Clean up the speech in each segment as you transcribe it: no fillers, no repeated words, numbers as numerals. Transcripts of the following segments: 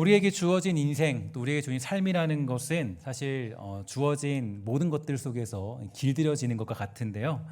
우리에게 주어진 인생, 또 우리에게 주어진 삶이라는 것은 사실 주어진 모든 것들 속에서 길들여지는 것과 같은데요.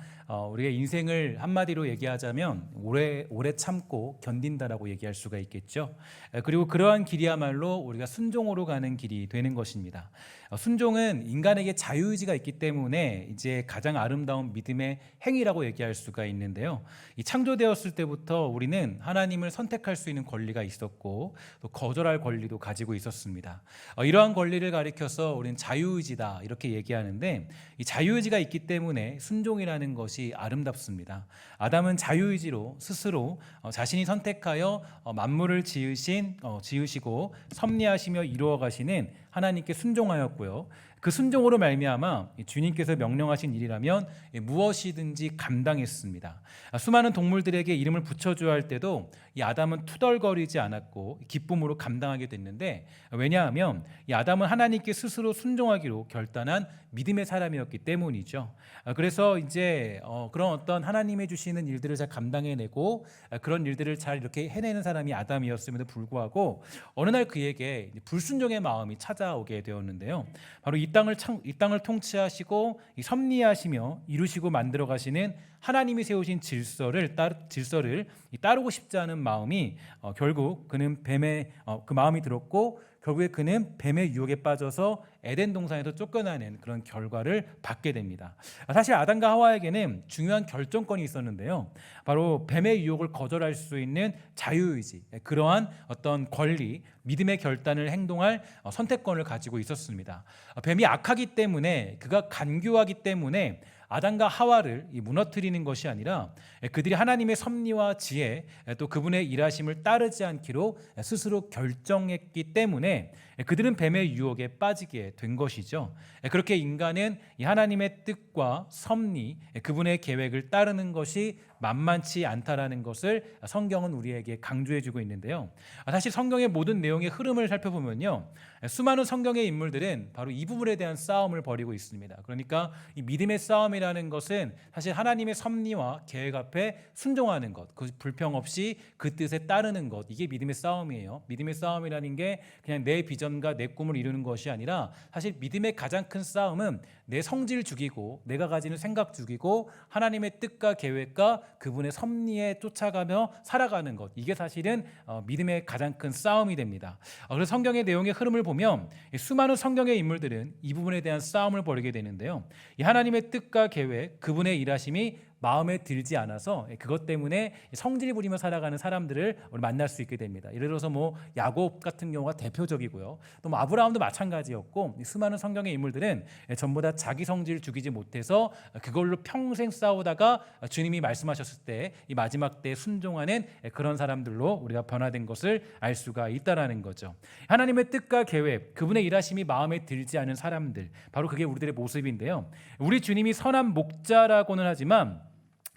우리가 인생을 한마디로 얘기하자면 오래 참고 견딘다라고 얘기할 수가 있겠죠. 그리고 그러한 길이야말로 우리가 순종으로 가는 길이 되는 것입니다. 순종은 인간에게 자유의지가 있기 때문에 이제 가장 아름다운 믿음의 행위라고 얘기할 수가 있는데요. 이 창조되었을 때부터 우리는 하나님을 선택할 수 있는 권리가 있었고 또 거절할 권리도 가지고 있었습니다. 이러한 권리를 가리켜서 우리는 자유의지다 이렇게 얘기하는데, 이 자유의지가 있기 때문에 순종이라는 것이 아름답습니다. 아담은 자유의지로 스스로 자신이 선택하여 만물을 지으시고 섭리하시며 이루어 가시는 하나님께 순종하였고요. 그 순종으로 말미암아 주님께서 명령하신 일이라면 무엇이든지 감당했습니다. 수많은 동물들에게 이름을 붙여줘야 할 때도 이 아담은 투덜거리지 않았고 기쁨으로 감당하게 됐는데, 왜냐하면 이 아담은 하나님께 스스로 순종하기로 결단한 믿음의 사람이었기 때문이죠. 그래서 이제 그런 어떤 하나님이 주시는 일들을 잘 감당해내고 그런 일들을 잘 이렇게 해내는 사람이 아담이었음에도 불구하고 어느 날 그에게 불순종의 마음이 찾아오게 되었는데요. 바로 이 땅을 통치하시고 섭리하시며 이루시고 만들어 가시는 하나님이 세우신 질서를 따르고 싶지 않은 마음이 결국 그는 그 마음이 들었고, 결국에 그는 뱀의 유혹에 빠져서 에덴 동산에서 쫓겨나는 그런 결과를 받게 됩니다. 사실 아담과 하와에게는 중요한 결정권이 있었는데요. 바로 뱀의 유혹을 거절할 수 있는 자유의지, 그러한 어떤 권리, 믿음의 결단을 행동할 선택권을 가지고 있었습니다. 뱀이 악하기 때문에, 그가 간교하기 때문에 아담과 하와를 무너뜨리는 것이 아니라 그들이 하나님의 섭리와 지혜, 또 그분의 일하심을 따르지 않기로 스스로 결정했기 때문에 그들은 뱀의 유혹에 빠지게 된 것이죠. 그렇게 인간은 이 하나님의 뜻과 섭리, 그분의 계획을 따르는 것이 만만치 않다라는 것을 성경은 우리에게 강조해주고 있는데요. 사실 성경의 모든 내용의 흐름을 살펴보면요, 수많은 성경의 인물들은 바로 이 부분에 대한 싸움을 벌이고 있습니다. 그러니까 이 믿음의 싸움이라는 것은 사실 하나님의 섭리와 계획 앞에 순종하는 것, 그 불평 없이 그 뜻에 따르는 것, 이게 믿음의 싸움이에요. 믿음의 싸움이라는 게 그냥 내 비전과 내 꿈을 이루는 것이 아니라, 사실 믿음의 가장 큰 싸움은 내 성질 죽이고 내가 가지는 생각 죽이고 하나님의 뜻과 계획과 그분의 섭리에 쫓아가며 살아가는 것, 이게 사실은 믿음의 가장 큰 싸움이 됩니다. 그래서 성경의 내용의 흐름을 보면 수많은 성경의 인물들은 이 부분에 대한 싸움을 벌이게 되는데요. 이 하나님의 뜻과 계획, 그분의 일하심이 마음에 들지 않아서 그것 때문에 성질 부리며 살아가는 사람들을 우리 만날 수 있게 됩니다. 예를 들어서 야곱 같은 경우가 대표적이고요. 또 아브라함도 마찬가지였고, 수많은 성경의 인물들은 전부 다 자기 성질 죽이지 못해서 그걸로 평생 싸우다가 주님이 말씀하셨을 때 이 마지막 때 순종하는 그런 사람들로 우리가 변화된 것을 알 수가 있다라는 거죠. 하나님의 뜻과 계획, 그분의 일하심이 마음에 들지 않은 사람들, 바로 그게 우리들의 모습인데요. 우리 주님이 선한 목자라고는 하지만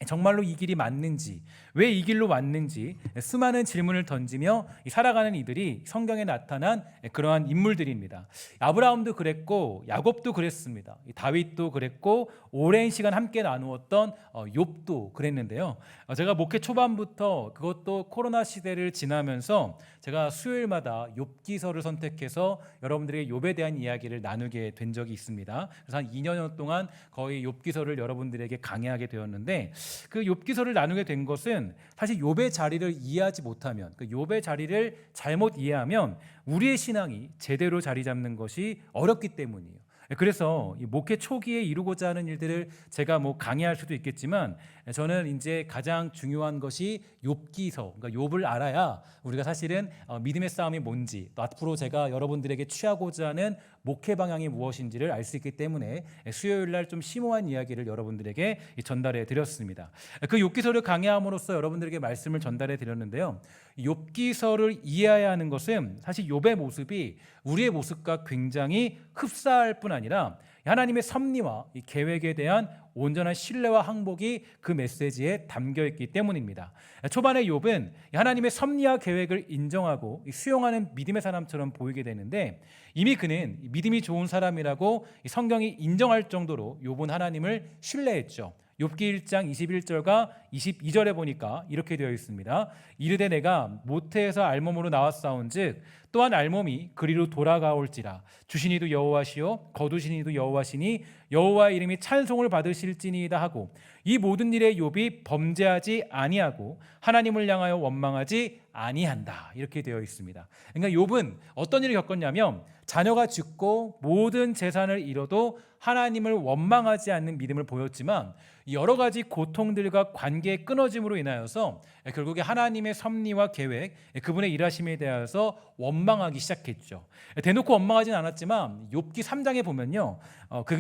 정말로 이 길이 맞는지, 왜 이 길로 왔는지 수많은 질문을 던지며 살아가는 이들이 성경에 나타난 그러한 인물들입니다. 아브라함도 그랬고 야곱도 그랬습니다. 다윗도 그랬고 오랜 시간 함께 나누었던 욥도 그랬는데요. 제가 목회 초반부터, 그것도 코로나 시대를 지나면서 제가 수요일마다 욥기서를 선택해서 여러분들에게 욥에 대한 이야기를 나누게 된 적이 있습니다. 그래서 한 2년 동안 거의 욥기서를 여러분들에게 강해하게 되었는데, 그 욥기서를 나누게 된 것은 사실 욥의 자리를 이해하지 못하면, 그 욥의 자리를 잘못 이해하면 우리의 신앙이 제대로 자리 잡는 것이 어렵기 때문이에요. 그래서 목회 초기에 이루고자 하는 일들을 제가 강의할 수도 있겠지만, 저는 이제 가장 중요한 것이 욥기서, 그러니까 욥을 알아야 우리가 사실은 믿음의 싸움이 뭔지, 또 앞으로 제가 여러분들에게 취하고자 하는 목회 방향이 무엇인지를 알 수 있기 때문에 수요일 날 좀 심오한 이야기를 여러분들에게 전달해 드렸습니다. 그 욥기서를 강의함으로써 여러분들에게 말씀을 전달해 드렸는데요. 욥기서를 이해해야 하는 것은 사실 욥의 모습이 우리의 모습과 굉장히 흡사할 뿐 아니라 하나님의 섭리와 이 계획에 대한 온전한 신뢰와 항복이 그 메시지에 담겨 있기 때문입니다. 초반에 욥은 하나님의 섭리와 계획을 인정하고 수용하는 믿음의 사람처럼 보이게 되는데, 이미 그는 믿음이 좋은 사람이라고 성경이 인정할 정도로 욥은 하나님을 신뢰했죠. 욥기 1장 21절과 22절에 보니까 이렇게 되어 있습니다. 이르되 내가 모태에서 알몸으로 나왔사온즉 또한 알몸이 그리로 돌아가올지라. 주신 이도 여호와시요 거두신 이도 여호와시니 여호와의 이름이 찬송을 받으실지니이다 하고, 이 모든 일에 욥이 범죄하지 아니하고 하나님을 향하여 원망하지 아니한다, 이렇게 되어 있습니다. 그러니까 욥은 어떤 일을 겪었냐면, 자녀가 죽고 모든 재산을 잃어도 하나님을 원망하지 않는 믿음을 보였지만, 여러 가지 고통들과 관계의 끊어짐으로 인하여서 결국에 하나님의 섭리와 계획, 그분의 일하심에 대하여서 원망하기 시작했죠. 대놓고 원망하지는 않았지만 욥기 3장에 보면요,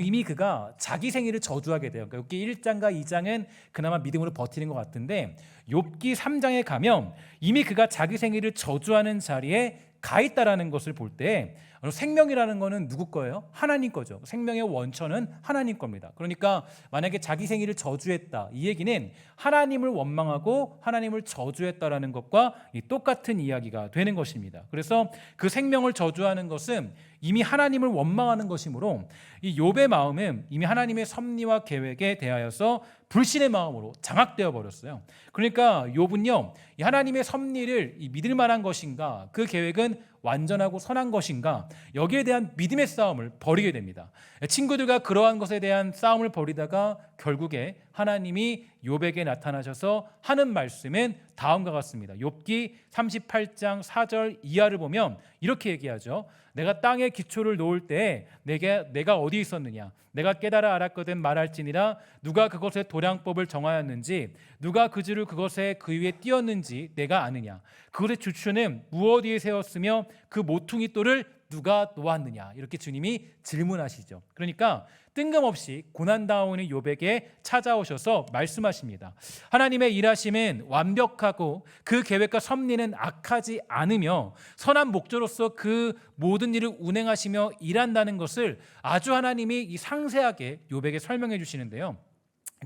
이미 그가 자기 생일을 저주하게 돼요. 그러니까 욥기 1장과 2장은 그나마 믿음으로 버티는 것 같은데, 욥기 3장에 가면 이미 그가 자기 생일을 저주하는 자리에 가 있다라는 것을 볼 때, 생명이라는 거는 누구 거예요? 하나님 거죠. 생명의 원천은 하나님 겁니다. 그러니까 만약에 자기 생일을 저주했다, 이 얘기는 하나님을 원망하고 하나님을 저주했다라는 것과 똑같은 이야기가 되는 것입니다. 그래서 그 생명을 저주하는 것은 이미 하나님을 원망하는 것이므로, 이 욥의 마음은 이미 하나님의 섭리와 계획에 대하여서 불신의 마음으로 장악되어 버렸어요. 그러니까 욥은요, 이 하나님의 섭리를 믿을 만한 것인가, 그 계획은 완전하고 선한 것인가, 여기에 대한 믿음의 싸움을 벌이게 됩니다. 친구들과 그러한 것에 대한 싸움을 벌이다가 결국에 하나님이 욥에게 나타나셔서 하는 말씀은 다음과 같습니다. 욥기 38장 4절 이하를 보면 이렇게 얘기하죠. 내가 땅에 기초를 놓을 때에 내가 어디 있었느냐? 내가 깨달아 알았거든 말할지니라. 누가 그것의 도량법을 정하였는지, 누가 그 줄을 그것에 그 위에 띄었는지 내가 아느냐? 그것의 주추는 무엇 위에 세웠으며 그 모퉁이 돌을 누가 놓았느냐? 이렇게 주님이 질문하시죠. 그러니까 뜬금없이 고난당하는 욥에게 찾아오셔서 말씀하십니다. 하나님의 일하심은 완벽하고 그 계획과 섭리는 악하지 않으며 선한 목적으로서 그 모든 일을 운행하시며 일한다는 것을 아주 하나님이 이 상세하게 욥에게 설명해 주시는데요.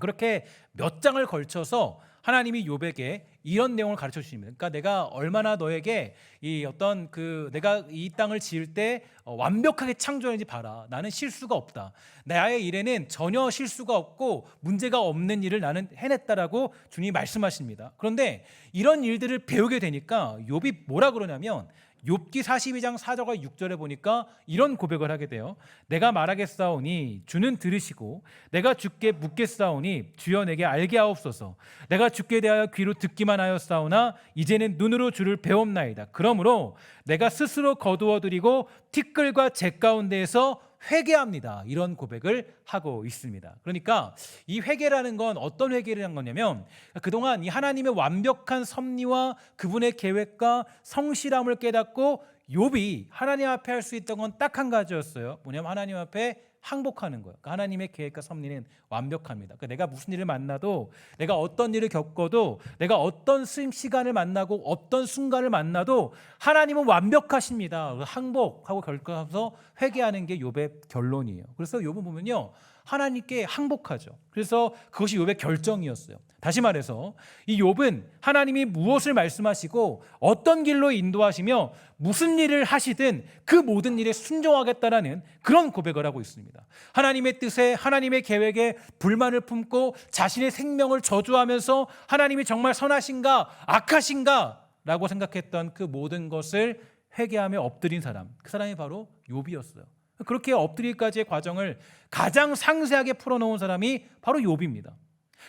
그렇게 몇 장을 걸쳐서 하나님이 욥에게 이런 내용을 가르쳐 주십니다. 그러니까 내가 얼마나 너에게 내가 이 땅을 지을 때 완벽하게 창조했는지 봐라. 나는 실수가 없다. 나의 일에는 전혀 실수가 없고 문제가 없는 일을 나는 해냈다라고 주님이 말씀하십니다. 그런데 이런 일들을 배우게 되니까 욥이 뭐라 그러냐면, 욥기 42장 4절과 6절에 보니까 이런 고백을 하게 돼요. 내가 말하겠사오니 주는 들으시고, 내가 주께 묻겠사오니 주여 내게 알게 하옵소서. 내가 주께 대하여 귀로 듣기만 하였사오나 이제는 눈으로 주를 배웠나이다. 그러므로 내가 스스로 거두어드리고 티끌과 재 가운데에서 회개합니다. 이런 고백을 하고 있습니다. 그러니까 이 회개라는 건 어떤 회개를 한 거냐면, 그동안 이 하나님의 완벽한 섭리와 그분의 계획과 성실함을 깨닫고 욥이 하나님 앞에 할 수 있던 건 딱 한 가지였어요. 뭐냐면 하나님 앞에 항복하는 거예요. 그러니까 하나님의 계획과 섭리는 완벽합니다. 그러니까 내가 무슨 일을 만나도, 내가 어떤 일을 겪어도, 내가 어떤 시간을 만나고 어떤 순간을 만나도 하나님은 완벽하십니다. 항복하고 결과하면서 회개하는 게 욥의 결론이에요. 그래서 욥은 보면요, 하나님께 항복하죠. 그래서 그것이 욥의 결정이었어요. 다시 말해서 이 욥은 하나님이 무엇을 말씀하시고 어떤 길로 인도하시며 무슨 일을 하시든 그 모든 일에 순종하겠다라는 그런 고백을 하고 있습니다. 하나님의 뜻에, 하나님의 계획에 불만을 품고 자신의 생명을 저주하면서 하나님이 정말 선하신가 악하신가 라고 생각했던 그 모든 것을 회개하며 엎드린 사람, 그 사람이 바로 욥이었어요. 그렇게 엎드리기까지의 과정을 가장 상세하게 풀어놓은 사람이 바로 욥입니다.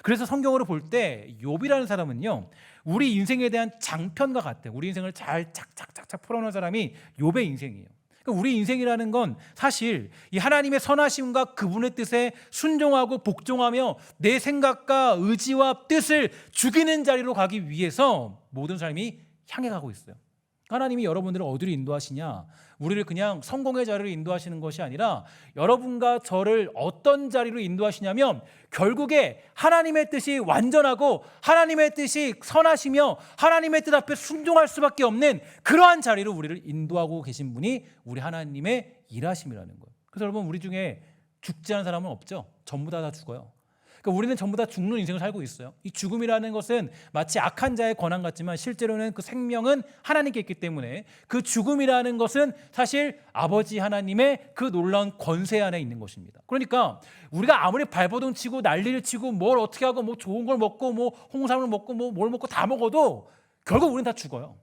그래서 성경으로 볼 때 욥이라는 사람은요, 우리 인생에 대한 장편과 같아요. 우리 인생을 잘 착착착착 풀어놓은 사람이 욥의 인생이에요. 그러니까 우리 인생이라는 건 사실 이 하나님의 선하심과 그분의 뜻에 순종하고 복종하며 내 생각과 의지와 뜻을 죽이는 자리로 가기 위해서 모든 사람이 향해 가고 있어요. 하나님이 여러분들을 어디로 인도하시냐? 우리를 그냥 성공의 자리로 인도하시는 것이 아니라 여러분과 저를 어떤 자리로 인도하시냐면, 결국에 하나님의 뜻이 완전하고 하나님의 뜻이 선하시며 하나님의 뜻 앞에 순종할 수밖에 없는 그러한 자리로 우리를 인도하고 계신 분이 우리 하나님의 일하심이라는 거예요. 그래서 여러분, 우리 중에 죽지 않은 사람은 없죠. 전부 다 죽어요. 그러니까 우리는 전부 다 죽는 인생을 살고 있어요. 이 죽음이라는 것은 마치 악한 자의 권한 같지만 실제로는 그 생명은 하나님께 있기 때문에 그 죽음이라는 것은 사실 아버지 하나님의 그 놀라운 권세 안에 있는 것입니다. 그러니까 우리가 아무리 발버둥 치고 난리를 치고 뭘 어떻게 하고 뭐 좋은 걸 먹고 뭐 홍삼을 먹고 뭐 뭘 먹고 다 먹어도 결국 우리는 다 죽어요.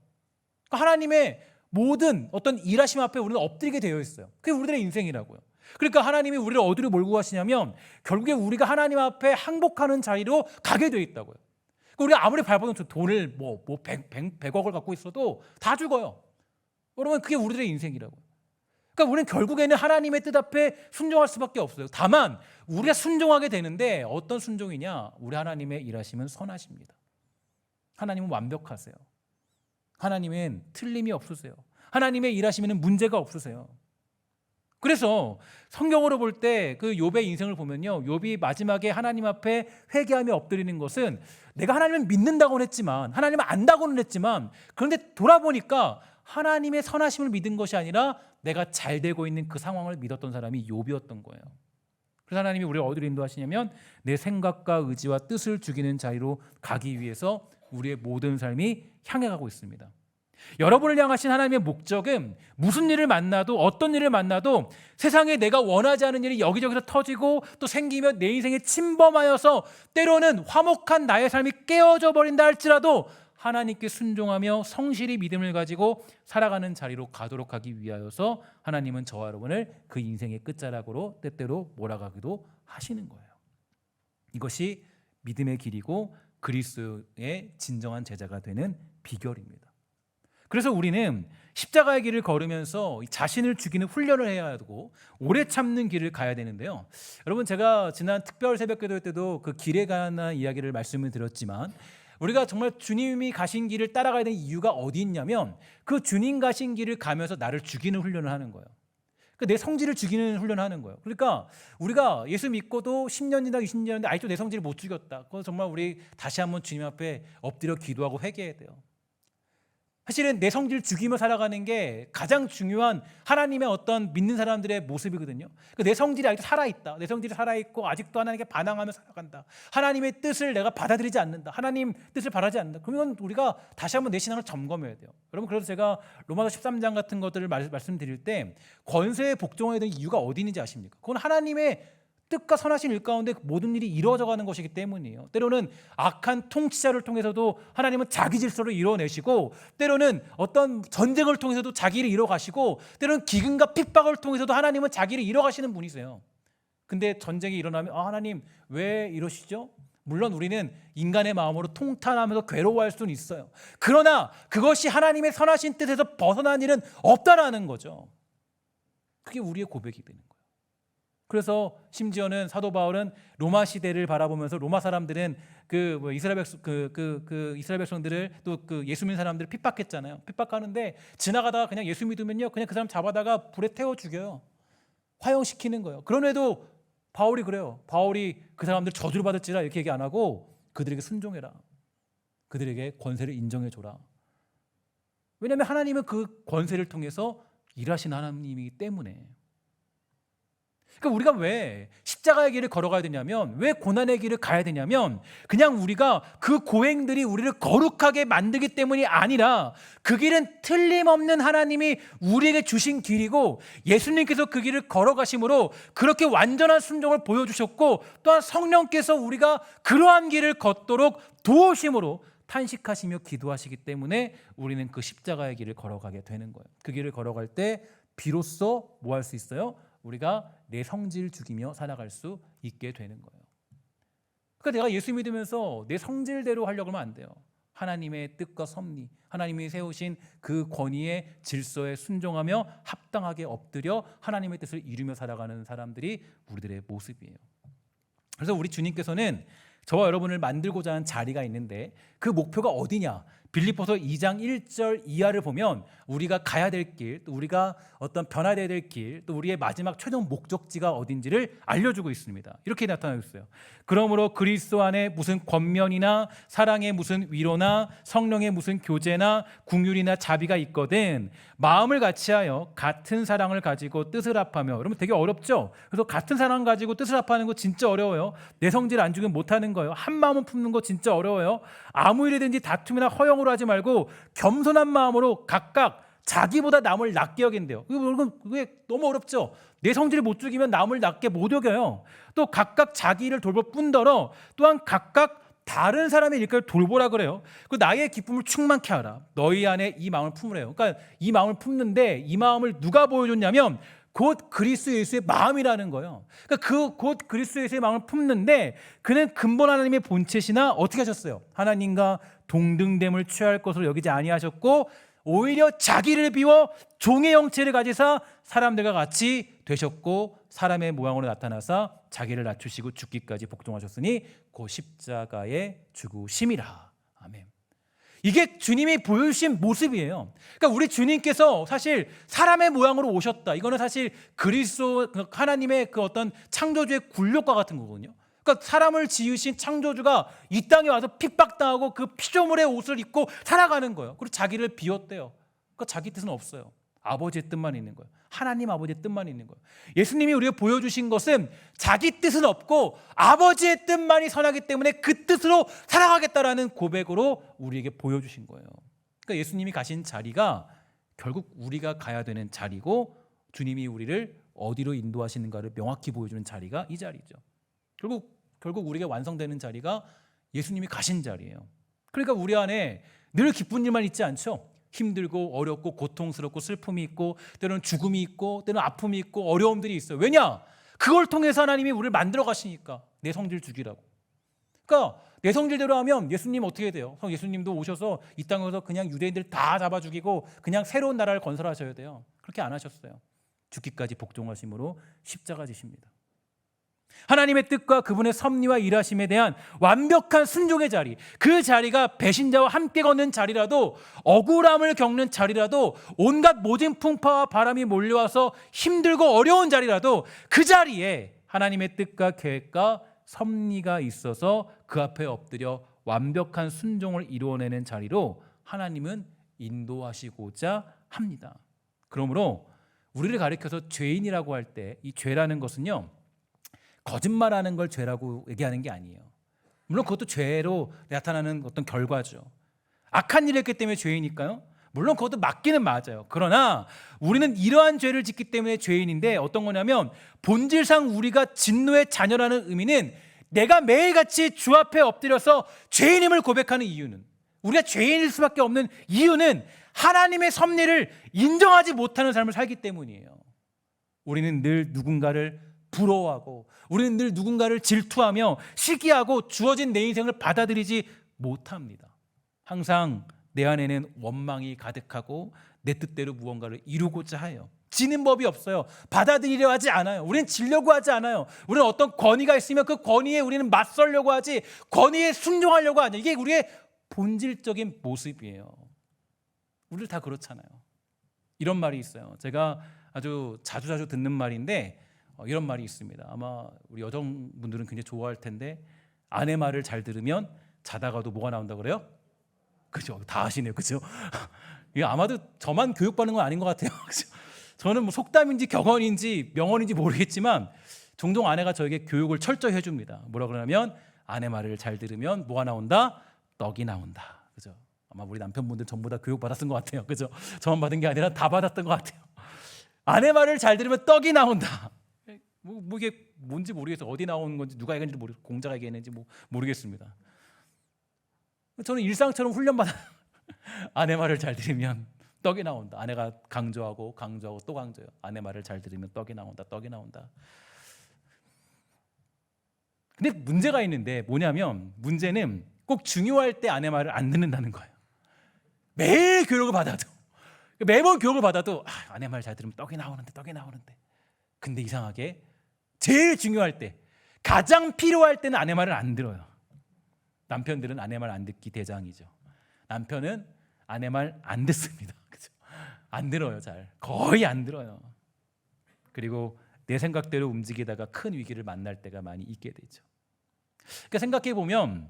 그러니까 하나님의 모든 어떤 일하심 앞에 우리는 엎드리게 되어 있어요. 그게 우리들의 인생이라고요. 그러니까 하나님이 우리를 어디로 몰고 가시냐면 결국에 우리가 하나님 앞에 항복하는 자리로 가게 되어 있다고요. 그러니까 우리가 아무리 발버둥 돈을 100억을 갖고 있어도 다 죽어요. 여러분, 그게 우리들의 인생이라고요. 그러니까 우리는 결국에는 하나님의 뜻 앞에 순종할 수밖에 없어요. 다만 우리가 순종하게 되는데 어떤 순종이냐? 우리 하나님의 일하심은 선하십니다. 하나님은 완벽하세요. 하나님은 틀림이 없으세요. 하나님의 일하시면 문제가 없으세요. 그래서 성경으로 볼 때 그 욥의 인생을 보면요, 욥이 마지막에 하나님 앞에 회개하며 엎드리는 것은 내가 하나님을 믿는다고는 했지만, 하나님을 안다고는 했지만, 그런데 돌아보니까 하나님의 선하심을 믿은 것이 아니라 내가 잘 되고 있는 그 상황을 믿었던 사람이 욥이었던 거예요. 그래서 하나님이 우리를 어디로 인도하시냐면 내 생각과 의지와 뜻을 죽이는 자리로 가기 위해서 우리의 모든 삶이 향해 가고 있습니다. 여러분을 향하신 하나님의 목적은 무슨 일을 만나도, 어떤 일을 만나도 세상에 내가 원하지 않은 일이 여기저기서 터지고 또 생기며 내 인생에 침범하여서 때로는 화목한 나의 삶이 깨어져 버린다 할지라도 하나님께 순종하며 성실히 믿음을 가지고 살아가는 자리로 가도록 하기 위하여서 하나님은 저와 여러분을 그 인생의 끝자락으로 때때로 몰아가기도 하시는 거예요. 이것이 믿음의 길이고 그리스도의 진정한 제자가 되는 비결입니다. 그래서 우리는 십자가의 길을 걸으면서 자신을 죽이는 훈련을 해야 하고 오래 참는 길을 가야 되는데요. 여러분, 제가 지난 특별 새벽기도 때도 그 길에 관한 이야기를 말씀을 드렸지만 우리가 정말 주님이 가신 길을 따라가야 되는 이유가 어디 있냐면 그 주님 가신 길을 가면서 나를 죽이는 훈련을 하는 거예요. 내 성질을 죽이는 훈련을 하는 거예요. 그러니까 우리가 예수 믿고도 10년 지나 20년 지났는데 아직도 내 성질을 못 죽였다. 그건 정말 우리 다시 한번 주님 앞에 엎드려 기도하고 회개해야 돼요. 사실은 내 성질을 죽이며 살아가는 게 가장 중요한 하나님의 어떤 믿는 사람들의 모습이거든요. 내 성질이 아직도 살아있다. 내 성질이 살아있고 아직도 하나님께 반항하며 살아간다. 하나님의 뜻을 내가 받아들이지 않는다. 하나님 뜻을 바라지 않는다. 그러면 우리가 다시 한번 내 신앙을 점검해야 돼요. 여러분, 그래서 제가 로마서 13장 같은 것들을 말씀드릴 때 권세에 복종해야 되는 이유가 어디 있는지 아십니까? 그건 하나님의 뜻과 선하신 일 가운데 모든 일이 이루어져 가는 것이기 때문이에요. 때로는 악한 통치자를 통해서도 하나님은 자기 질서를 이루어내시고, 때로는 어떤 전쟁을 통해서도 자기 일을 이루어가시고, 때로는 기근과 핍박을 통해서도 하나님은 자기 일을 이루어가시는 분이세요. 근데 전쟁이 일어나면 하나님 왜 이러시죠? 물론 우리는 인간의 마음으로 통탄하면서 괴로워할 수는 있어요. 그러나 그것이 하나님의 선하신 뜻에서 벗어난 일은 없다라는 거죠. 그게 우리의 고백이 되는 거예요. 그래서 심지어는 사도 바울은 로마 시대를 바라보면서 로마 사람들은 이스라엘 백성들을 또 그 예수 믿는 사람들을 핍박했잖아요. 핍박하는데 지나가다가 그냥 예수 믿으면요, 그냥 그 사람 잡아다가 불에 태워 죽여요. 화형시키는 거예요. 그런데도 바울이 그래요. 바울이 그 사람들 저주를 받을지라 이렇게 얘기 안 하고 그들에게 순종해라. 그들에게 권세를 인정해 줘라. 왜냐하면 하나님은 그 권세를 통해서 일하신 하나님이기 때문에. 그러니까 우리가 왜 십자가의 길을 걸어가야 되냐면, 왜 고난의 길을 가야 되냐면, 그냥 우리가 그 고행들이 우리를 거룩하게 만들기 때문이 아니라 그 길은 틀림없는 하나님이 우리에게 주신 길이고 예수님께서 그 길을 걸어가심으로 그렇게 완전한 순종을 보여주셨고, 또한 성령께서 우리가 그러한 길을 걷도록 도우심으로 탄식하시며 기도하시기 때문에 우리는 그 십자가의 길을 걸어가게 되는 거예요. 그 길을 걸어갈 때 비로소 뭐 할 수 있어요? 우리가 내 성질 죽이며 살아갈 수 있게 되는 거예요. 그러니까 내가 예수 믿으면서 내 성질대로 하려고 하면 안 돼요. 하나님의 뜻과 섭리, 하나님이 세우신 그 권위의 질서에 순종하며 합당하게 엎드려 하나님의 뜻을 이루며 살아가는 사람들이 우리들의 모습이에요. 그래서 우리 주님께서는 저와 여러분을 만들고자 하는 자리가 있는데 그 목표가 어디냐? 빌립보서 2장 1절 이하를 보면 우리가 가야 될 길, 또 우리가 어떤 변화되어야 될 길, 또 우리의 마지막 최종 목적지가 어딘지를 알려주고 있습니다. 이렇게 나타나고 있어요. 그러므로 그리스도 안에 무슨 권면이나 사랑의 무슨 위로나 성령의 무슨 교제나 긍휼이나 자비가 있거든 마음을 같이하여 같은 사랑을 가지고 뜻을 합하며. 여러분 되게 어렵죠? 그래서 같은 사랑 가지고 뜻을 합하는 거 진짜 어려워요. 내 성질 안 죽이면 못하는 거예요. 한 마음을 품는 거 진짜 어려워요. 아무 일이든지 다툼이나 허영으로 하지 말고 겸손한 마음으로 각각 자기보다 남을 낮게 여긴대요. 그게 너무 어렵죠. 내 성질을 못 죽이면 남을 낮게 못 여겨요. 또 각각 자기 일을 돌볼 뿐더러 또한 각각 다른 사람의 일까지 돌보라 그래요. 그 나의 기쁨을 충만케 하라. 너희 안에 이 마음을 품으래요. 그러니까 이 마음을 품는데 이 마음을 누가 보여줬냐면 곧 그리스도 예수의 마음이라는 거예요. 그러니까 곧 그리스도 예수의 마음을 품는데 그는 근본 하나님의 본체시나 어떻게 하셨어요? 하나님과 동등됨을 취할 것으로 여기지 아니하셨고 오히려 자기를 비워 종의 형체를 가지사 사람들과 같이 되셨고 사람의 모양으로 나타나사 자기를 낮추시고 죽기까지 복종하셨으니 그 십자가의 죽으심이라. 아멘. 이게 주님이 보여주신 모습이에요. 그러니까 우리 주님께서 사실 사람의 모양으로 오셨다. 이거는 사실 그리스도 하나님의 그 어떤 창조주의 굴욕과 같은 거거든요. 그러니까 사람을 지으신 창조주가 이 땅에 와서 핍박당하고 그 피조물의 옷을 입고 살아가는 거예요. 그리고 자기를 비웠대요. 그러니까 자기 뜻은 없어요. 아버지의 뜻만 있는 거예요. 하나님 아버지의 뜻만 있는 거예요. 예수님이 우리가 보여주신 것은 자기 뜻은 없고 아버지의 뜻만이 선하기 때문에 그 뜻으로 살아가겠다라는 고백으로 우리에게 보여주신 거예요. 그러니까 예수님이 가신 자리가 결국 우리가 가야 되는 자리고 주님이 우리를 어디로 인도하시는가를 명확히 보여주는 자리가 이 자리죠. 결국 우리가 완성되는 자리가 예수님이 가신 자리예요. 그러니까 우리 안에 늘 기쁜 일만 있지 않죠. 힘들고 어렵고 고통스럽고 슬픔이 있고 때로는 죽음이 있고 때로는 아픔이 있고 어려움들이 있어요. 왜냐? 그걸 통해서 하나님이 우리를 만들어 가시니까. 내 성질 죽이라고. 그러니까 내 성질대로 하면 예수님 어떻게 돼요? 예수님도 오셔서 이 땅에서 그냥 유대인들 다 잡아 죽이고 그냥 새로운 나라를 건설하셔야 돼요. 그렇게 안 하셨어요. 죽기까지 복종하심으로 십자가 지십니다. 하나님의 뜻과 그분의 섭리와 일하심에 대한 완벽한 순종의 자리, 그 자리가 배신자와 함께 걷는 자리라도, 억울함을 겪는 자리라도, 온갖 모진 풍파와 바람이 몰려와서 힘들고 어려운 자리라도 그 자리에 하나님의 뜻과 계획과 섭리가 있어서 그 앞에 엎드려 완벽한 순종을 이루어내는 자리로 하나님은 인도하시고자 합니다. 그러므로 우리를 가리켜서 죄인이라고 할 때 이 죄라는 것은요, 거짓말하는 걸 죄라고 얘기하는 게 아니에요. 물론 그것도 죄로 나타나는 어떤 결과죠. 악한 일을 했기 때문에 죄이니까요. 물론 그것도 맞기는 맞아요. 그러나 우리는 이러한 죄를 짓기 때문에 죄인인데 어떤 거냐면 본질상 우리가 진노의 자녀라는 의미는 내가 매일같이 주 앞에 엎드려서 죄인임을 고백하는 이유는, 우리가 죄인일 수밖에 없는 이유는 하나님의 섭리를 인정하지 못하는 삶을 살기 때문이에요. 우리는 늘 누군가를 부러워하고 우리는 늘 누군가를 질투하며 시기하고 주어진 내 인생을 받아들이지 못합니다. 항상 내 안에는 원망이 가득하고 내 뜻대로 무언가를 이루고자 해요. 지는 법이 없어요. 받아들이려 하지 않아요. 우리는 지려고 하지 않아요. 우리는 어떤 권위가 있으면 그 권위에 우리는 맞설려고 하지, 권위에 순종하려고 하죠. 이게 우리의 본질적인 모습이에요. 우리들 다 그렇잖아요. 이런 말이 있어요. 제가 아주 자주 듣는 말인데 이런 말이 있습니다. 아마 우리 여성분들은 굉장히 좋아할 텐데, 아내 말을 잘 들으면 자다가도 뭐가 나온다 그래요? 그죠? 다 아시네요. 그죠? 이게 아마도 저만 교육받는 건 아닌 것 같아요. 그죠? 저는 뭐 속담인지 격언인지 명언인지 모르겠지만 종종 아내가 저에게 교육을 철저히 해줍니다. 뭐라 그러냐면 아내 말을 잘 들으면 뭐가 나온다? 떡이 나온다. 그죠? 아마 우리 남편분들 전부 다 교육 받았던 것 같아요. 그죠? 저만 받은 게 아니라 다 받았던 것 같아요. 아내 말을 잘 들으면 떡이 나온다. 뭐 이게 뭔지 모르겠어요. 어디 나오는 건지 누가 얘기했는지 모르겠어요. 공자가 얘기했는지 모르겠습니다. 저는 일상처럼 훈련받아 아내 말을 잘 들으면 떡이 나온다. 아내가 강조하고 또 강조해요. 아내 말을 잘 들으면 떡이 나온다. 떡이 나온다. 근데 문제가 있는데 뭐냐면, 문제는 꼭 중요할 때 아내 말을 안 듣는다는 거예요. 매일 교육을 받아도, 매번 교육을 받아도 아내 말 잘 들으면 떡이 나오는데 근데 이상하게 제일 중요할 때, 가장 필요할 때는 아내 말을 안 들어요. 남편들은 아내 말 안 듣기 대장이죠. 남편은 아내 말 안 듣습니다. 그죠? 안 들어요. 거의 안 들어요. 그리고 내 생각대로 움직이다가 큰 위기를 만날 때가 많이 있게 되죠. 그러니까 생각해 보면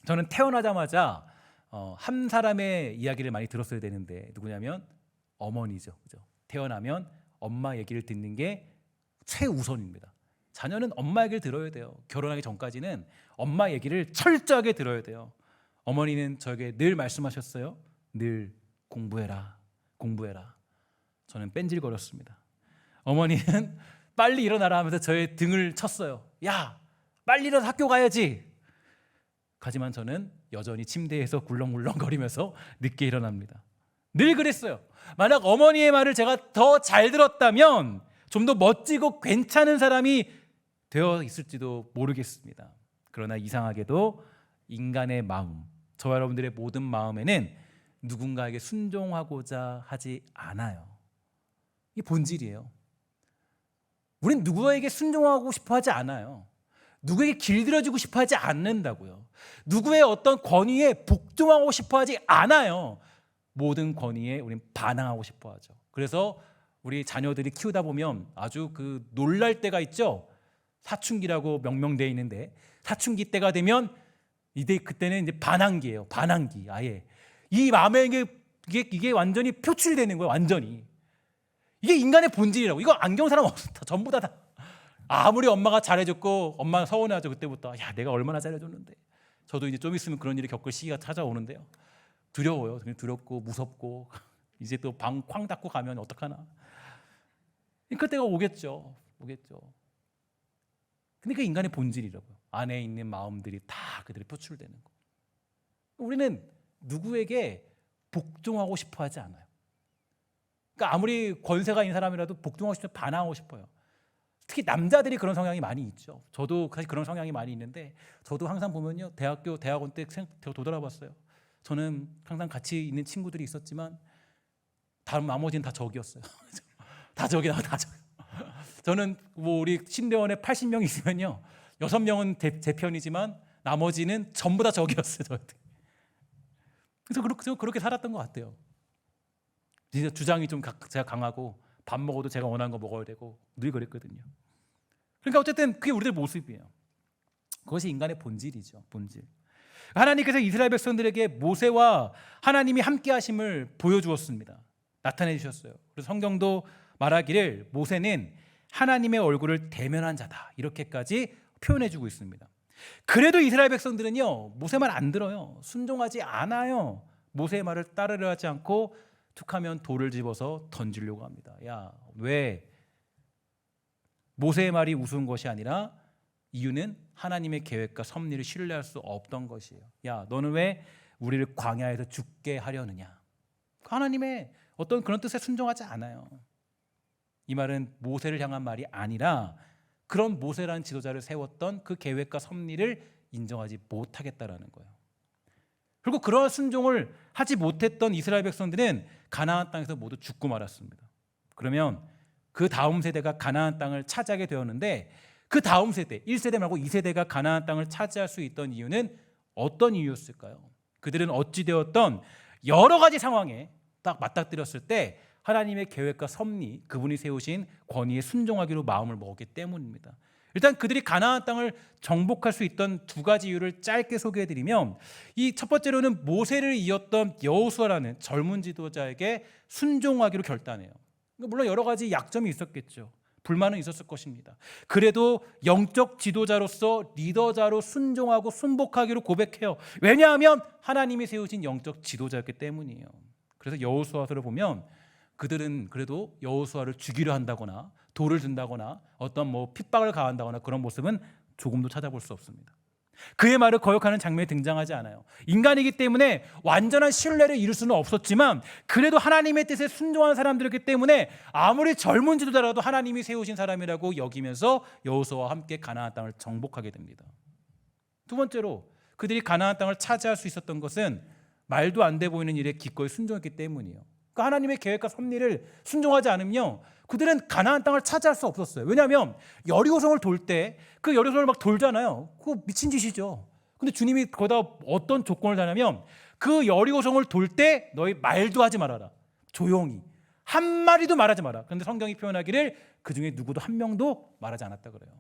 저는 태어나자마자 한 사람의 이야기를 많이 들었어야 되는데, 누구냐면 어머니죠. 그죠? 태어나면 엄마 얘기를 듣는 게 최우선입니다. 자녀는 엄마 얘기를 들어야 돼요. 결혼하기 전까지는 엄마 얘기를 철저하게 들어야 돼요. 어머니는 저에게 늘 말씀하셨어요. 늘 공부해라. 저는 뺀질거렸습니다. 어머니는 빨리 일어나라 하면서 저의 등을 쳤어요. 야, 빨리 일어나서 학교 가야지. 하지만 저는 여전히 침대에서 굴렁굴렁거리면서 늦게 일어납니다. 늘 그랬어요. 만약 어머니의 말을 제가 더 잘 들었다면 좀 더 멋지고 괜찮은 사람이 되어 있을지도 모르겠습니다. 그러나 이상하게도 인간의 마음, 저와 여러분들의 모든 마음에는 누군가에게 순종하고자 하지 않아요. 이게 본질이에요. 우린 누구에게 순종하고 싶어 하지 않아요. 누구에게 길들여지고 싶어 하지 않는다고요. 누구의 어떤 권위에 복종하고 싶어 하지 않아요. 모든 권위에 우린 반항하고 싶어 하죠. 그래서 우리 자녀들이 키우다 보면 아주 그 놀랄 때가 있죠. 사춘기라고 명명되어 있는데 사춘기 때가 되면 그때는 이제 반항기예요. 반항기. 아예 이 마음에 이게 완전히 표출되는 거예요. 완전히. 이게 인간의 본질이라고. 이거 안경 사람 없다. 전부 다 아무리 엄마가 잘해줬고 엄마는 서운해하죠. 그때부터 야 내가 얼마나 잘해줬는데. 저도 이제 좀 있으면 그런 일이 겪을 시기가 찾아오는데요. 두려워요. 두렵고 무섭고 이제 또 방 쾅 닫고 가면 어떡하나. 그때가 오겠죠. 근데 그 인간의 본질이라고요. 안에 있는 마음들이 다 그들이 표출되는 거. 우리는 누구에게 복종하고 싶어 하지 않아요. 그러니까 아무리 권세가 있는 사람이라도 복종하고 싶으면 반항하고 싶어요. 특히 남자들이 그런 성향이 많이 있죠. 저도 사실 그런 성향이 많이 있는데 저도 항상 보면요. 대학원 때 되돌아봤어요. 저는 항상 같이 있는 친구들이 있었지만 다른 나머지는 다 적이었어요. 다 적이야. 저는 뭐 우리 신대원에 80명 있으면요. 6명은 제 편이지만 나머지는 전부 다 적이었어요. 저한테. 그래서 그렇게 살았던 것 같아요. 진짜 주장이 좀 제가 강하고 밥 먹어도 제가 원하는 거 먹어야 되고 늘 그랬거든요. 그러니까 어쨌든 그게 우리들 모습이에요. 그것이 인간의 본질이죠. 본질. 하나님께서 이스라엘 백성들에게 모세와 하나님이 함께 하심을 보여주었습니다. 나타내 주셨어요. 그래서 성경도 말하기를 모세는 하나님의 얼굴을 대면한 자다. 이렇게까지 표현해 주고 있습니다. 그래도 이스라엘 백성들은요. 모세 말 안 들어요. 순종하지 않아요. 모세의 말을 따르려 하지 않고 툭하면 돌을 집어서 던지려고 합니다. 야, 왜? 모세의 말이 우스운 것이 아니라 이유는 하나님의 계획과 섭리를 신뢰할 수 없던 것이에요. 야, 너는 왜 우리를 광야에서 죽게 하려느냐? 하나님의 어떤 그런 뜻에 순종하지 않아요. 이 말은 모세를 향한 말이 아니라 그런 모세라는 지도자를 세웠던 그 계획과 섭리를 인정하지 못하겠다라는 거예요. 그리고 그러한 순종을 하지 못했던 이스라엘 백성들은 가나안 땅에서 모두 죽고 말았습니다. 그러면 그 다음 세대가 가나안 땅을 차지하게 되었는데 그 다음 세대, 1세대 말고 2세대가 가나안 땅을 차지할 수 있던 이유는 어떤 이유였을까요? 그들은 어찌 되었던 여러 가지 상황에 딱 맞닥뜨렸을 때 하나님의 계획과 섭리, 그분이 세우신 권위에 순종하기로 마음을 먹었기 때문입니다. 일단 그들이 가나안 땅을 정복할 수 있던 두 가지 이유를 짧게 소개해드리면 이 첫 번째로는 모세를 이었던 여호수아라는 젊은 지도자에게 순종하기로 결단해요. 물론 여러 가지 약점이 있었겠죠. 불만은 있었을 것입니다. 그래도 영적 지도자로서 리더자로 순종하고 순복하기로 고백해요. 왜냐하면 하나님이 세우신 영적 지도자였기 때문이에요. 그래서 여호수아서를 보면 그들은 그래도 여호수아를 죽이려 한다거나 돌을 든다거나 어떤 뭐 핍박을 가한다거나 그런 모습은 조금도 찾아볼 수 없습니다. 그의 말을 거역하는 장면이 등장하지 않아요. 인간이기 때문에 완전한 신뢰를 이룰 수는 없었지만 그래도 하나님의 뜻에 순종한 사람들이기 때문에 아무리 젊은 지도자라도 하나님이 세우신 사람이라고 여기면서 여호수아와 함께 가나안 땅을 정복하게 됩니다. 두 번째로 그들이 가나안 땅을 차지할 수 있었던 것은 말도 안 돼 보이는 일에 기꺼이 순종했기 때문이에요. 그러니까 하나님의 계획과 섭리를 순종하지 않으면요 그들은 가나안 땅을 차지할 수 없었어요. 왜냐하면 여리고성을 돌 때 그 여리고성을 막 돌잖아요. 그거 미친 짓이죠. 근데 주님이 거기다 어떤 조건을 다냐면 그 여리고성을 돌 때 너희 말도 하지 말아라. 조용히 한 마디도 말하지 마라. 그런데 성경이 표현하기를 그 중에 누구도 한 명도 말하지 않았다 그래요.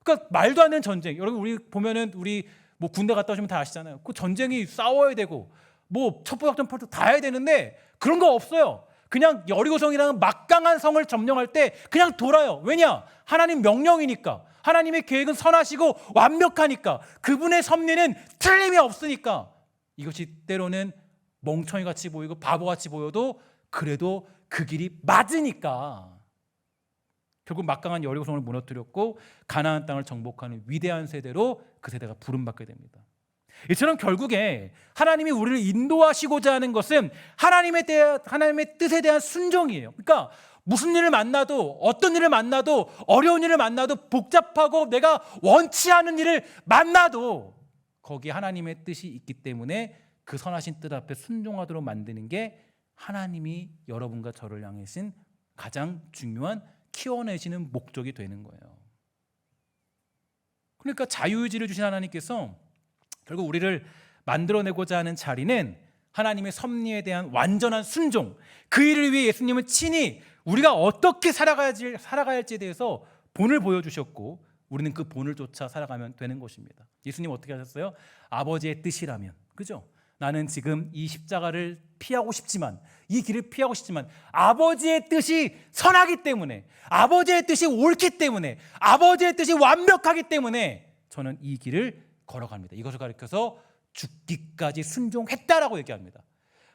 그러니까 말도 안 되는 전쟁. 여러분 우리 보면은 우리 뭐 군대 갔다 오시면 다 아시잖아요. 그 전쟁이 싸워야 되고 뭐 첩보작전 펼쳐 다 해야 되는데 그런 거 없어요. 그냥 여리고성이라는 막강한 성을 점령할 때 그냥 돌아요. 왜냐? 하나님 명령이니까. 하나님의 계획은 선하시고 완벽하니까. 그분의 섭리는 틀림이 없으니까. 이것이 때로는 멍청이같이 보이고 바보같이 보여도 그래도 그 길이 맞으니까 결국 막강한 여리고성을 무너뜨렸고 가나안 땅을 정복하는 위대한 세대로 그 세대가 부름받게 됩니다. 이처럼 결국에 하나님이 우리를 인도하시고자 하는 것은 하나님의 뜻에 대한 순종이에요. 그러니까 무슨 일을 만나도, 어떤 일을 만나도, 어려운 일을 만나도, 복잡하고 내가 원치 않은 일을 만나도 거기에 하나님의 뜻이 있기 때문에 그 선하신 뜻 앞에 순종하도록 만드는 게 하나님이 여러분과 저를 향하신 가장 중요한 키워내시는 목적이 되는 거예요. 그러니까 자유의지를 주신 하나님께서 결국 우리를 만들어내고자 하는 자리는 하나님의 섭리에 대한 완전한 순종, 그 일을 위해 예수님은 친히 우리가 어떻게 살아가야 할지에 대해서 본을 보여주셨고 우리는 그 본을 쫓아 살아가면 되는 것입니다. 예수님 어떻게 하셨어요? 아버지의 뜻이라면, 그죠? 나는 지금 이 십자가를 피하고 싶지만, 이 길을 피하고 싶지만 아버지의 뜻이 선하기 때문에, 아버지의 뜻이 옳기 때문에, 아버지의 뜻이 완벽하기 때문에 저는 이 길을 걸어갑니다. 이것을 가리켜서 죽기까지 순종했다라고 얘기합니다.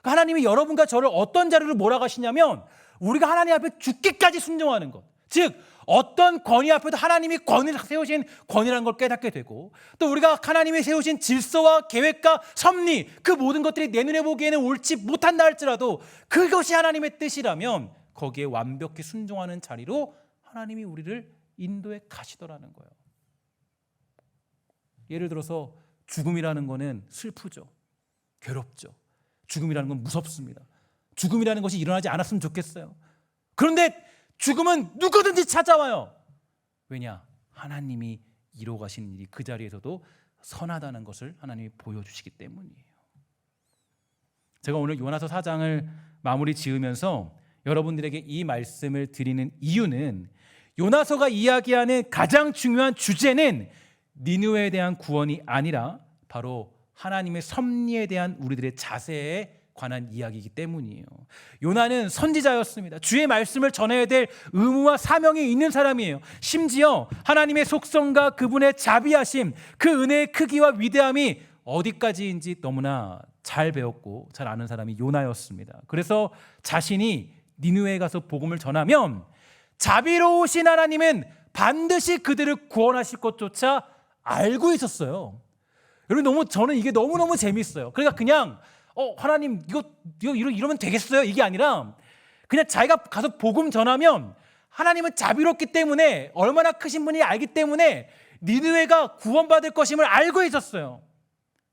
그러니까 하나님이 여러분과 저를 어떤 자리로 몰아가시냐면 우리가 하나님 앞에 죽기까지 순종하는 것, 즉 어떤 권위 앞에도 하나님이 세우신 권위라는 걸 깨닫게 되고, 또 우리가 하나님이 세우신 질서와 계획과 섭리, 그 모든 것들이 내 눈에 보기에는 옳지 못한다 할지라도 그것이 하나님의 뜻이라면 거기에 완벽히 순종하는 자리로 하나님이 우리를 인도해 가시더라는 거예요. 예를 들어서 죽음이라는 거는 슬프죠. 괴롭죠. 죽음이라는 건 무섭습니다. 죽음이라는 것이 일어나지 않았으면 좋겠어요. 그런데 죽음은 누구든지 찾아와요. 왜냐? 하나님이 이루어 가신 일이 그 자리에서도 선하다는 것을 하나님이 보여주시기 때문이에요. 제가 오늘 요나서 4장을 마무리 지으면서 여러분들에게 이 말씀을 드리는 이유는 요나서가 이야기하는 가장 중요한 주제는 니느웨에 대한 구원이 아니라 바로 하나님의 섭리에 대한 우리들의 자세에 관한 이야기이기 때문이에요. 요나는 선지자였습니다. 주의 말씀을 전해야 될 의무와 사명이 있는 사람이에요. 심지어 하나님의 속성과 그분의 자비하심, 그 은혜의 크기와 위대함이 어디까지인지 너무나 잘 배웠고 잘 아는 사람이 요나였습니다. 그래서 자신이 니느웨에 가서 복음을 전하면 자비로우신 하나님은 반드시 그들을 구원하실 것조차 알고 있었어요. 여러분, 저는 이게 너무너무 재밌어요. 그러니까 그냥 하나님 이거 이러면 되겠어요? 이게 아니라 그냥 자기가 가서 복음 전하면 하나님은 자비롭기 때문에, 얼마나 크신 분이 알기 때문에 니느웨가 구원받을 것임을 알고 있었어요.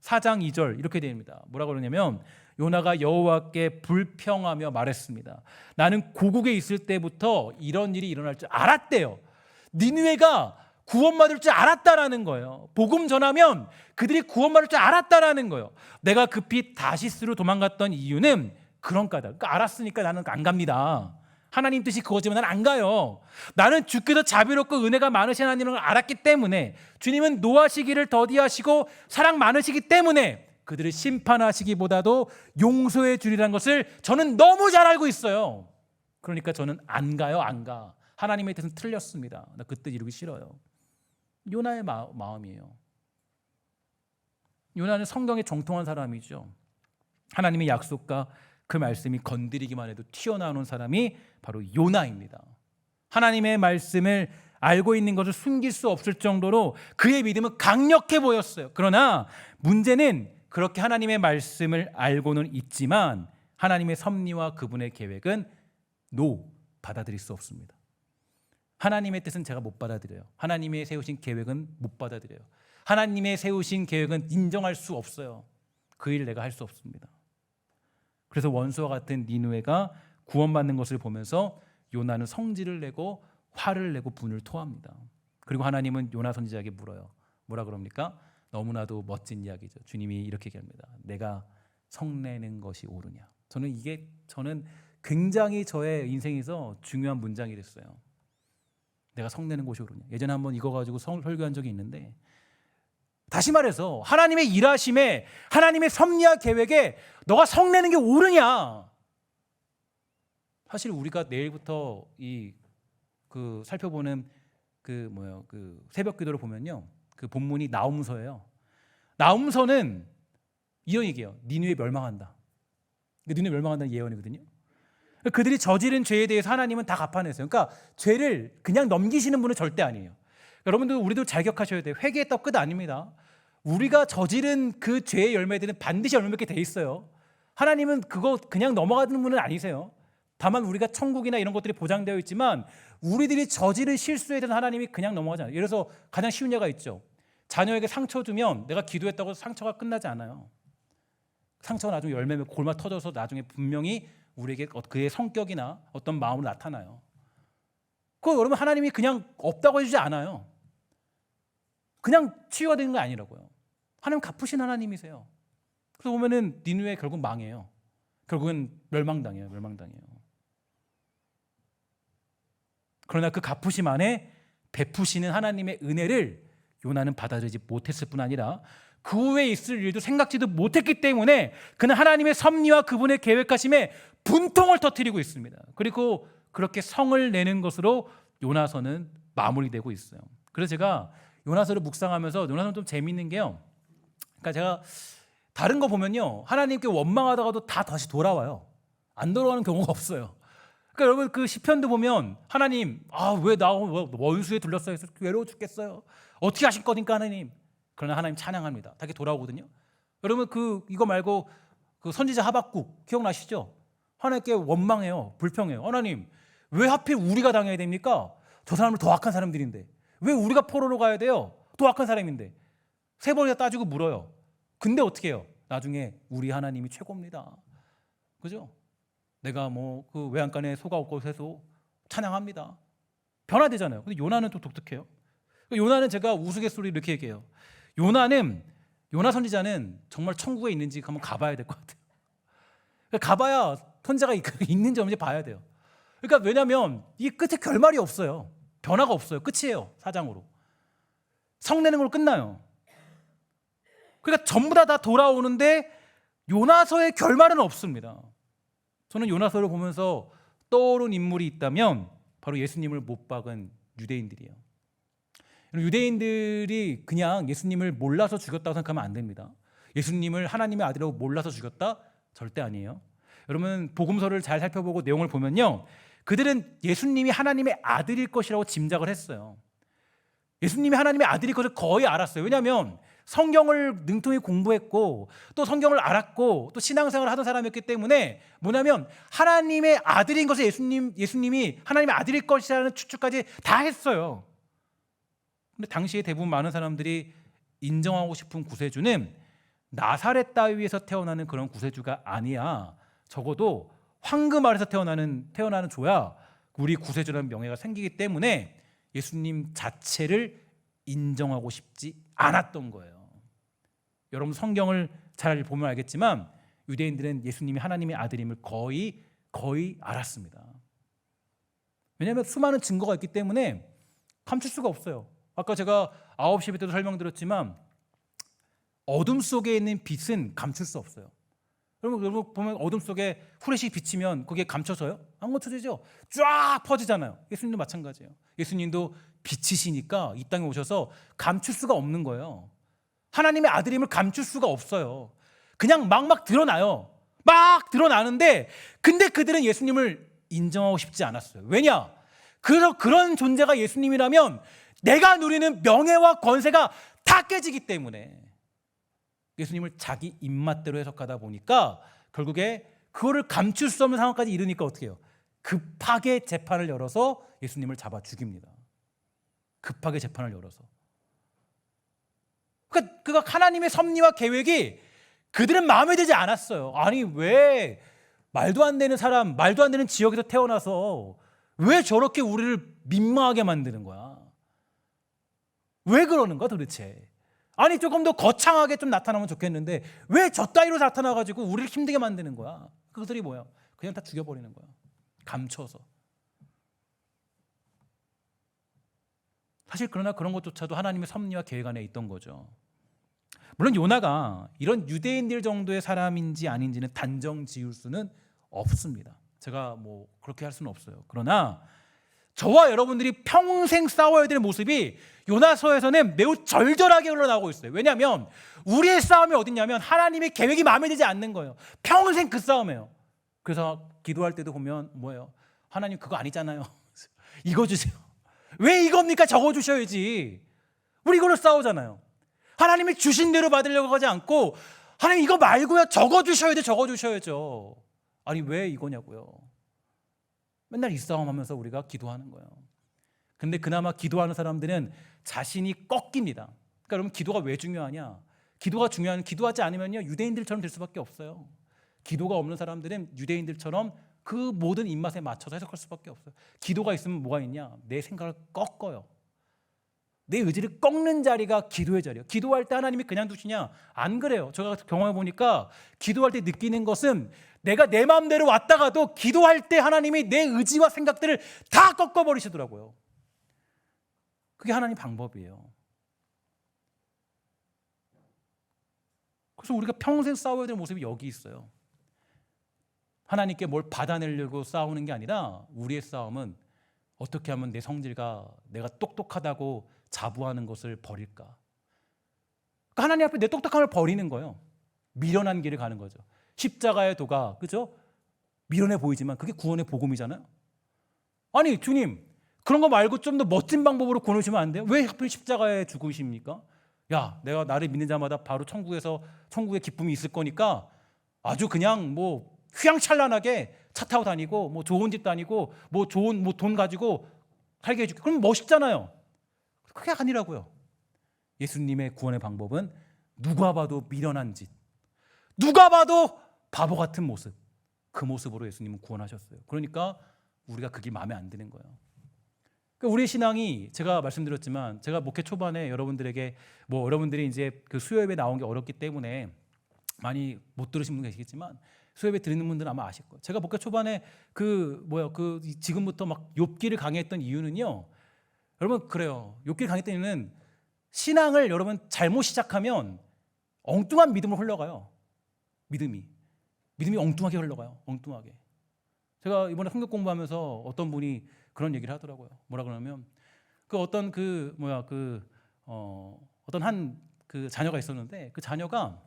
4장 2절 이렇게 됩니다. 뭐라고 그러냐면 요나가 여호와께 불평하며 말했습니다. 나는 고국에 있을 때부터 이런 일이 일어날 줄 알았대요. 니느웨가 구원받을 줄 알았다라는 거예요. 복음 전하면 그들이 구원받을 줄 알았다라는 거예요. 내가 급히 다시스로 도망갔던 이유는 그런 까다. 그러니까 알았으니까 나는 안 갑니다. 하나님 뜻이 그거지만 나는 안 가요. 나는 주께서 자비롭고 은혜가 많으신 하나님을 알았기 때문에, 주님은 노하시기를 더디하시고 사랑 많으시기 때문에 그들을 심판하시기보다도 용서해 주리라는 것을 저는 너무 잘 알고 있어요. 그러니까 저는 안 가요. 안 가. 하나님의 뜻은 틀렸습니다. 나 그 뜻 이루기 싫어요. 요나의 마음이에요. 요나는 성경에 정통한 사람이죠. 하나님의 약속과 그 말씀이 건드리기만 해도 튀어나오는 사람이 바로 요나입니다. 하나님의 말씀을 알고 있는 것을 숨길 수 없을 정도로 그의 믿음은 강력해 보였어요. 그러나 문제는 그렇게 하나님의 말씀을 알고는 있지만 하나님의 섭리와 그분의 계획은 받아들일 수 없습니다. 하나님의 뜻은 제가 못 받아들여요. 하나님의 세우신 계획은 못 받아들여요. 하나님의 세우신 계획은 인정할 수 없어요. 그 일을 내가 할 수 없습니다. 그래서 원수와 같은 니느웨가 구원받는 것을 보면서 요나는 성질을 내고 화를 내고 분을 토합니다. 그리고 하나님은 요나 선지자에게 물어요. 뭐라 그럽니까? 너무나도 멋진 이야기죠. 주님이 이렇게 얘기합니다. 내가 성내는 것이 옳으냐. 저는 굉장히 저의 인생에서 중요한 문장이 됐어요. 내가 성내는 것이 옳으냐. 예전에 한번 이거 가지고 설교한 적이 있는데, 다시 말해서 하나님의 일하심에, 하나님의 섭리와 계획에 너가 성내는 게 옳으냐. 사실 우리가 내일부터 살펴보는 그 새벽 기도를 보면요, 그 본문이 나훔서예요. 나훔서는 이런 얘기예요. 니느웨 멸망한다. 니느웨 멸망한다는 예언이거든요. 그들이 저지른 죄에 대해서 하나님은 다 갚아내세요. 그러니까 죄를 그냥 넘기시는 분은 절대 아니에요. 여러분들 우리도 잘 기억하셔야 돼요. 회개했다 끝 아닙니다. 우리가 저지른 그 죄의 열매들은 반드시 열매 맺게 돼 있어요. 하나님은 그거 그냥 넘어가는 분은 아니세요. 다만 우리가 천국이나 이런 것들이 보장되어 있지만 우리들이 저지른 실수에 대해서 하나님이 그냥 넘어가지 않아요. 예를 들어서 가장 쉬운 예가 있죠. 자녀에게 상처 주면 내가 기도했다고 해서 상처가 끝나지 않아요. 상처가 나중에 열매 맺고 골마 터져서 나중에 분명히 우리에게 그의 성격이나 어떤 마음으로 나타나요. 그거 여러분 하나님이 그냥 없다고 해주지 않아요. 그냥 치유가 되는 게 아니라고요. 하나님 갚으신 하나님이세요. 그래서 보면은 니느웨 결국 망해요. 결국은 멸망당해요. 그러나 그 갚으심 안에 베푸시는 하나님의 은혜를 요나는 받아들이지 못했을 뿐 아니라 그 후에 있을 일도 생각지도 못했기 때문에 그는 하나님의 섭리와 그분의 계획하심에 분통을 터뜨리고 있습니다. 그리고 그렇게 성을 내는 것으로 요나서는 마무리되고 있어요. 그래서 제가 요나서를 묵상하면서 요나서는 좀 재미있는 게요. 그러니까 제가 다른 거 보면요, 하나님께 원망하다가도 다 다시 돌아와요. 안 돌아오는 경우가 없어요. 그러니까 여러분 그 시편도 보면 하나님, 왜 나 원수에 둘러싸여 있어 외로워 죽겠어요. 어떻게 하실 거니까 하나님. 그러나 하나님 찬양합니다. 다시 돌아오거든요. 여러분 이거 말고 그 선지자 하박국 기억나시죠? 하나님께 원망해요, 불평해요. 하나님 왜 하필 우리가 당해야 됩니까? 저 사람을 더 악한 사람들인데 왜 우리가 포로로 가야 돼요? 더 악한 사람인데. 세 번이나 따지고 물어요. 근데 어떻게 해요? 나중에 우리 하나님이 최고입니다. 그죠? 내가 뭐 그 외양간에 소가 없고 해서 찬양합니다. 변화되잖아요. 근데 요나는 또 독특해요. 요나는 제가 우스갯소리 이렇게 얘기해요. 요나 선지자는 정말 천국에 있는지 한번 가봐야 될 것 같아요. 가봐야 선지자가 있는지 없는지 봐야 돼요. 그러니까 왜냐하면 이 끝에 결말이 없어요. 변화가 없어요. 끝이에요. 사장으로. 성내는 걸로 끝나요. 그러니까 전부 다 돌아오는데 요나서의 결말은 없습니다. 저는 요나서를 보면서 떠오른 인물이 있다면 바로 예수님을 못 박은 유대인들이에요. 유대인들이 그냥 예수님을 몰라서 죽였다고 생각하면 안 됩니다. 예수님을 하나님의 아들이라고 몰라서 죽였다? 절대 아니에요. 여러분 복음서를 잘 살펴보고 내용을 보면요, 그들은 예수님이 하나님의 아들일 것이라고 짐작을 했어요. 예수님이 하나님의 아들일 것을 거의 알았어요. 왜냐하면 성경을 능통히 공부했고 또 성경을 알았고 또 신앙생활을 하던 사람이었기 때문에 뭐냐면 하나님의 아들인 것을 예수님이 하나님의 아들일 것이라는 추측까지 다 했어요. 근데 당시에 대부분 많은 사람들이 인정하고 싶은 구세주는 나사렛 따위에서 태어나는 그런 구세주가 아니야. 적어도 황금 아래서 태어나는 조야 우리 구세주라는 명예가 생기기 때문에 예수님 자체를 인정하고 싶지 않았던 거예요. 여러분 성경을 잘 보면 알겠지만 유대인들은 예수님이 하나님의 아들임을 거의 알았습니다. 왜냐하면 수많은 증거가 있기 때문에 감출 수가 없어요. 아까 제가 9시 때도 설명드렸지만 어둠 속에 있는 빛은 감출 수 없어요. 여러분 보면 어둠 속에 후레쉬 비치면 그게 감춰져요? 안 감춰지죠. 쫙 퍼지잖아요. 예수님도 마찬가지예요. 예수님도 빛이시니까 이 땅에 오셔서 감출 수가 없는 거예요. 하나님의 아들임을 감출 수가 없어요. 그냥 막 드러나요. 막 드러나는데 근데 그들은 예수님을 인정하고 싶지 않았어요. 왜냐? 그런 존재가 예수님이라면 내가 누리는 명예와 권세가 다 깨지기 때문에 예수님을 자기 입맛대로 해석하다 보니까 결국에 그거를 감출 수 없는 상황까지 이르니까 어떻게 해요? 급하게 재판을 열어서 예수님을 잡아 죽입니다. 급하게 재판을 열어서. 그러니까 하나님의 섭리와 계획이 그들은 마음에 들지 않았어요. 아니 왜 말도 안 되는 사람, 말도 안 되는 지역에서 태어나서 왜 저렇게 우리를 민망하게 만드는 거야? 왜 그러는 거야 도대체? 아니 조금 더 거창하게 좀 나타나면 좋겠는데 왜 저 따위로 나타나가지고 우리를 힘들게 만드는 거야? 그것들이 뭐야? 그냥 다 죽여버리는 거야. 감춰서. 사실 그러나 그런 것조차도 하나님의 섭리와 계획 안에 있던 거죠. 물론 요나가 이런 유대인들 정도의 사람인지 아닌지는 단정 지을 수는 없습니다. 제가 뭐 그렇게 할 수는 없어요. 그러나 저와 여러분들이 평생 싸워야 될 모습이 요나서에서는 매우 절절하게 흘러나오고 있어요. 왜냐하면 우리의 싸움이 어딨냐면 하나님의 계획이 마음에 들지 않는 거예요. 평생 그 싸움이에요. 그래서 기도할 때도 보면 뭐예요? 하나님 그거 아니잖아요. 이거 주세요. 왜 이겁니까? 적어 주셔야지. 우리 이걸로 싸우잖아요. 하나님이 주신 대로 받으려고 하지 않고 하나님 이거 말고요. 적어 주셔야 돼. 적어 주셔야죠. 아니 왜 이거냐고요. 맨날 이 싸움하면서 우리가 기도하는 거예요. 근데 그나마 기도하는 사람들은 자신이 꺾입니다. 그러니까 여러분 기도가 왜 중요하냐? 기도가 기도하지 않으면요 유대인들처럼 될 수밖에 없어요. 기도가 없는 사람들은 유대인들처럼 그 모든 입맛에 맞춰서 해석할 수밖에 없어요. 기도가 있으면 뭐가 있냐? 내 생각을 꺾어요. 내 의지를 꺾는 자리가 기도의 자리예요. 기도할 때 하나님이 그냥 두시냐? 안 그래요. 제가 경험해 보니까 기도할 때 느끼는 것은 내가 내 마음대로 왔다가도 기도할 때 하나님이 내 의지와 생각들을 다 꺾어버리시더라고요. 그게 하나님 방법이에요. 그래서 우리가 평생 싸워야 될 모습이 여기 있어요. 하나님께 뭘 받아내려고 싸우는 게 아니라 우리의 싸움은 어떻게 하면 내 성질과 내가 똑똑하다고 자부하는 것을 버릴까? 그러니까 하나님 앞에 내 똑똑함을 버리는 거예요. 미련한 길을 가는 거죠. 십자가의 도가 그죠? 미련해 보이지만 그게 구원의 복음이잖아요. 아니 주님 그런 거 말고 좀 더 멋진 방법으로 구원해 주시면 안 돼요? 왜 하필 십자가에 죽으십니까? 야 내가 나를 믿는 자마다 바로 천국의 기쁨이 있을 거니까 아주 그냥 뭐 휘황찬란하게 차 타고 다니고 뭐 좋은 집 다니고 뭐 좋은 뭐 돈 가지고 살게 해줄게. 그럼 멋있잖아요. 그게 아니라고요. 예수님의 구원의 방법은 누가 봐도 미련한 짓, 누가 봐도 바보 같은 모습, 그 모습으로 예수님은 구원하셨어요. 그러니까 우리가 그게 마음에 안 드는 거예요. 그러니까 우리의 신앙이 제가 말씀드렸지만 제가 목회 초반에 여러분들에게 뭐 여러분들이 이제 그 수요예배 나온 게 어렵기 때문에 많이 못 들으신 분 계시겠지만 수요예배 드리는 분들은 아마 아실 거예요. 제가 목회 초반에 지금부터 막 욥기를 강의했던 이유는요. 여러분 그래요. 욥기를 강의했던 이유는 신앙을 여러분 잘못 시작하면 엉뚱한 믿음으로 흘러가요. 믿음이 엉뚱하게 흘러가요. 엉뚱하게. 제가 이번에 성경 공부하면서 어떤 분이 그런 얘기를 하더라고요. 뭐라 그러냐면 어떤 한 그 자녀가 있었는데 그 자녀가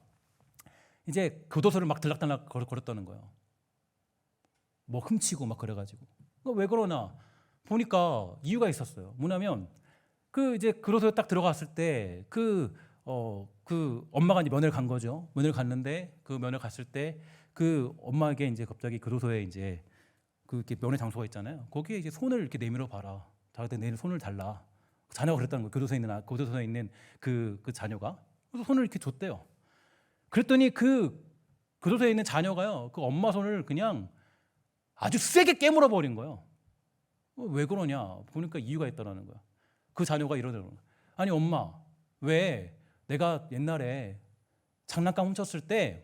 이제 교도소를 막 들락달락 걸었다는 거예요. 뭐 훔치고 막 그래가지고. 왜 그러나 보니까 이유가 있었어요. 뭐냐면 이제 교도소에 딱 들어갔을 때 그 엄마가 이제 면회를 간 거죠. 면회를 갔는데 그 면회 갔을 때 그 엄마에게 이제 갑자기 교도소에 이제 이렇게 면회 장소가 있잖아요. 거기에 이제 손을 이렇게 내밀어 봐라. 자기한테 내 손을 달라. 자녀가 그랬다는 거예요. 교도소에 있는 그 자녀가. 그래서 손을 이렇게 줬대요. 그랬더니 그 교도소에 있는 자녀가요. 그 엄마 손을 그냥 아주 세게 깨물어 버린 거예요. 왜 그러냐? 보니까 이유가 있다라는 거야. 그 자녀가 이러더라고요. 아니 엄마, 왜 내가 옛날에 장난감 훔쳤을 때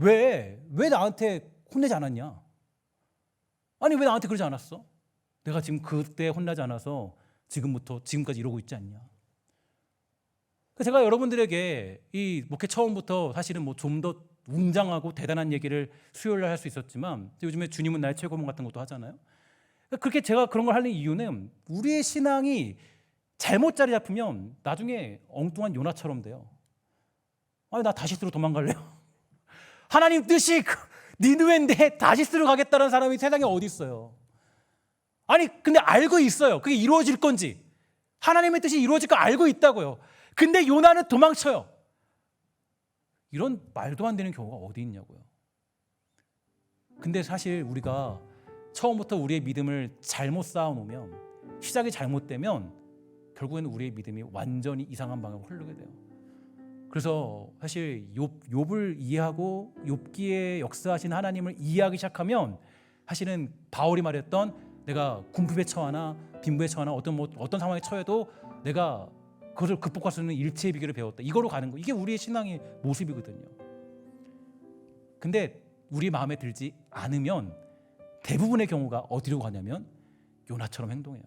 왜 나한테 혼내지 않았냐? 아니 왜 나한테 그러지 않았어? 내가 지금 그때 혼나지 않아서 지금까지 이러고 있지 않냐? 제가 여러분들에게 이 목회 처음부터 사실은 뭐 좀 더 웅장하고 대단한 얘기를 수요일날 할 수 있었지만 요즘에 주님은 나의 최고봉 같은 것도 하잖아요. 그렇게 제가 그런 걸 하는 이유는 우리의 신앙이 잘못 자리 잡히면 나중에 엉뚱한 요나처럼 돼요. 아니 나 다시스로 도망갈래요. 하나님 뜻이 니느웨인데 다시스로 가겠다는 사람이 세상에 어디 있어요? 아니 근데 알고 있어요. 그게 이루어질 건지 하나님의 뜻이 이루어질 거 알고 있다고요. 근데 요나는 도망쳐요. 이런 말도 안 되는 경우가 어디 있냐고요. 근데 사실 우리가 처음부터 우리의 믿음을 잘못 쌓아놓으면 시작이 잘못되면 결국에는 우리의 믿음이 완전히 이상한 방향으로 흐르게 돼요. 그래서 사실 욥을 이해하고 욥기에 역사하신 하나님을 이해하기 시작하면 사실은 바울이 말했던 내가 궁핍에 처하나 빈부에 처하나 어떤 상황에 처해도 내가 그것을 극복할 수 있는 일체의 비결을 배웠다. 이거로 가는 거. 이게 우리의 신앙의 모습이거든요. 근데 우리 마음에 들지 않으면 대부분의 경우가 어디로 가냐면 요나처럼 행동해요.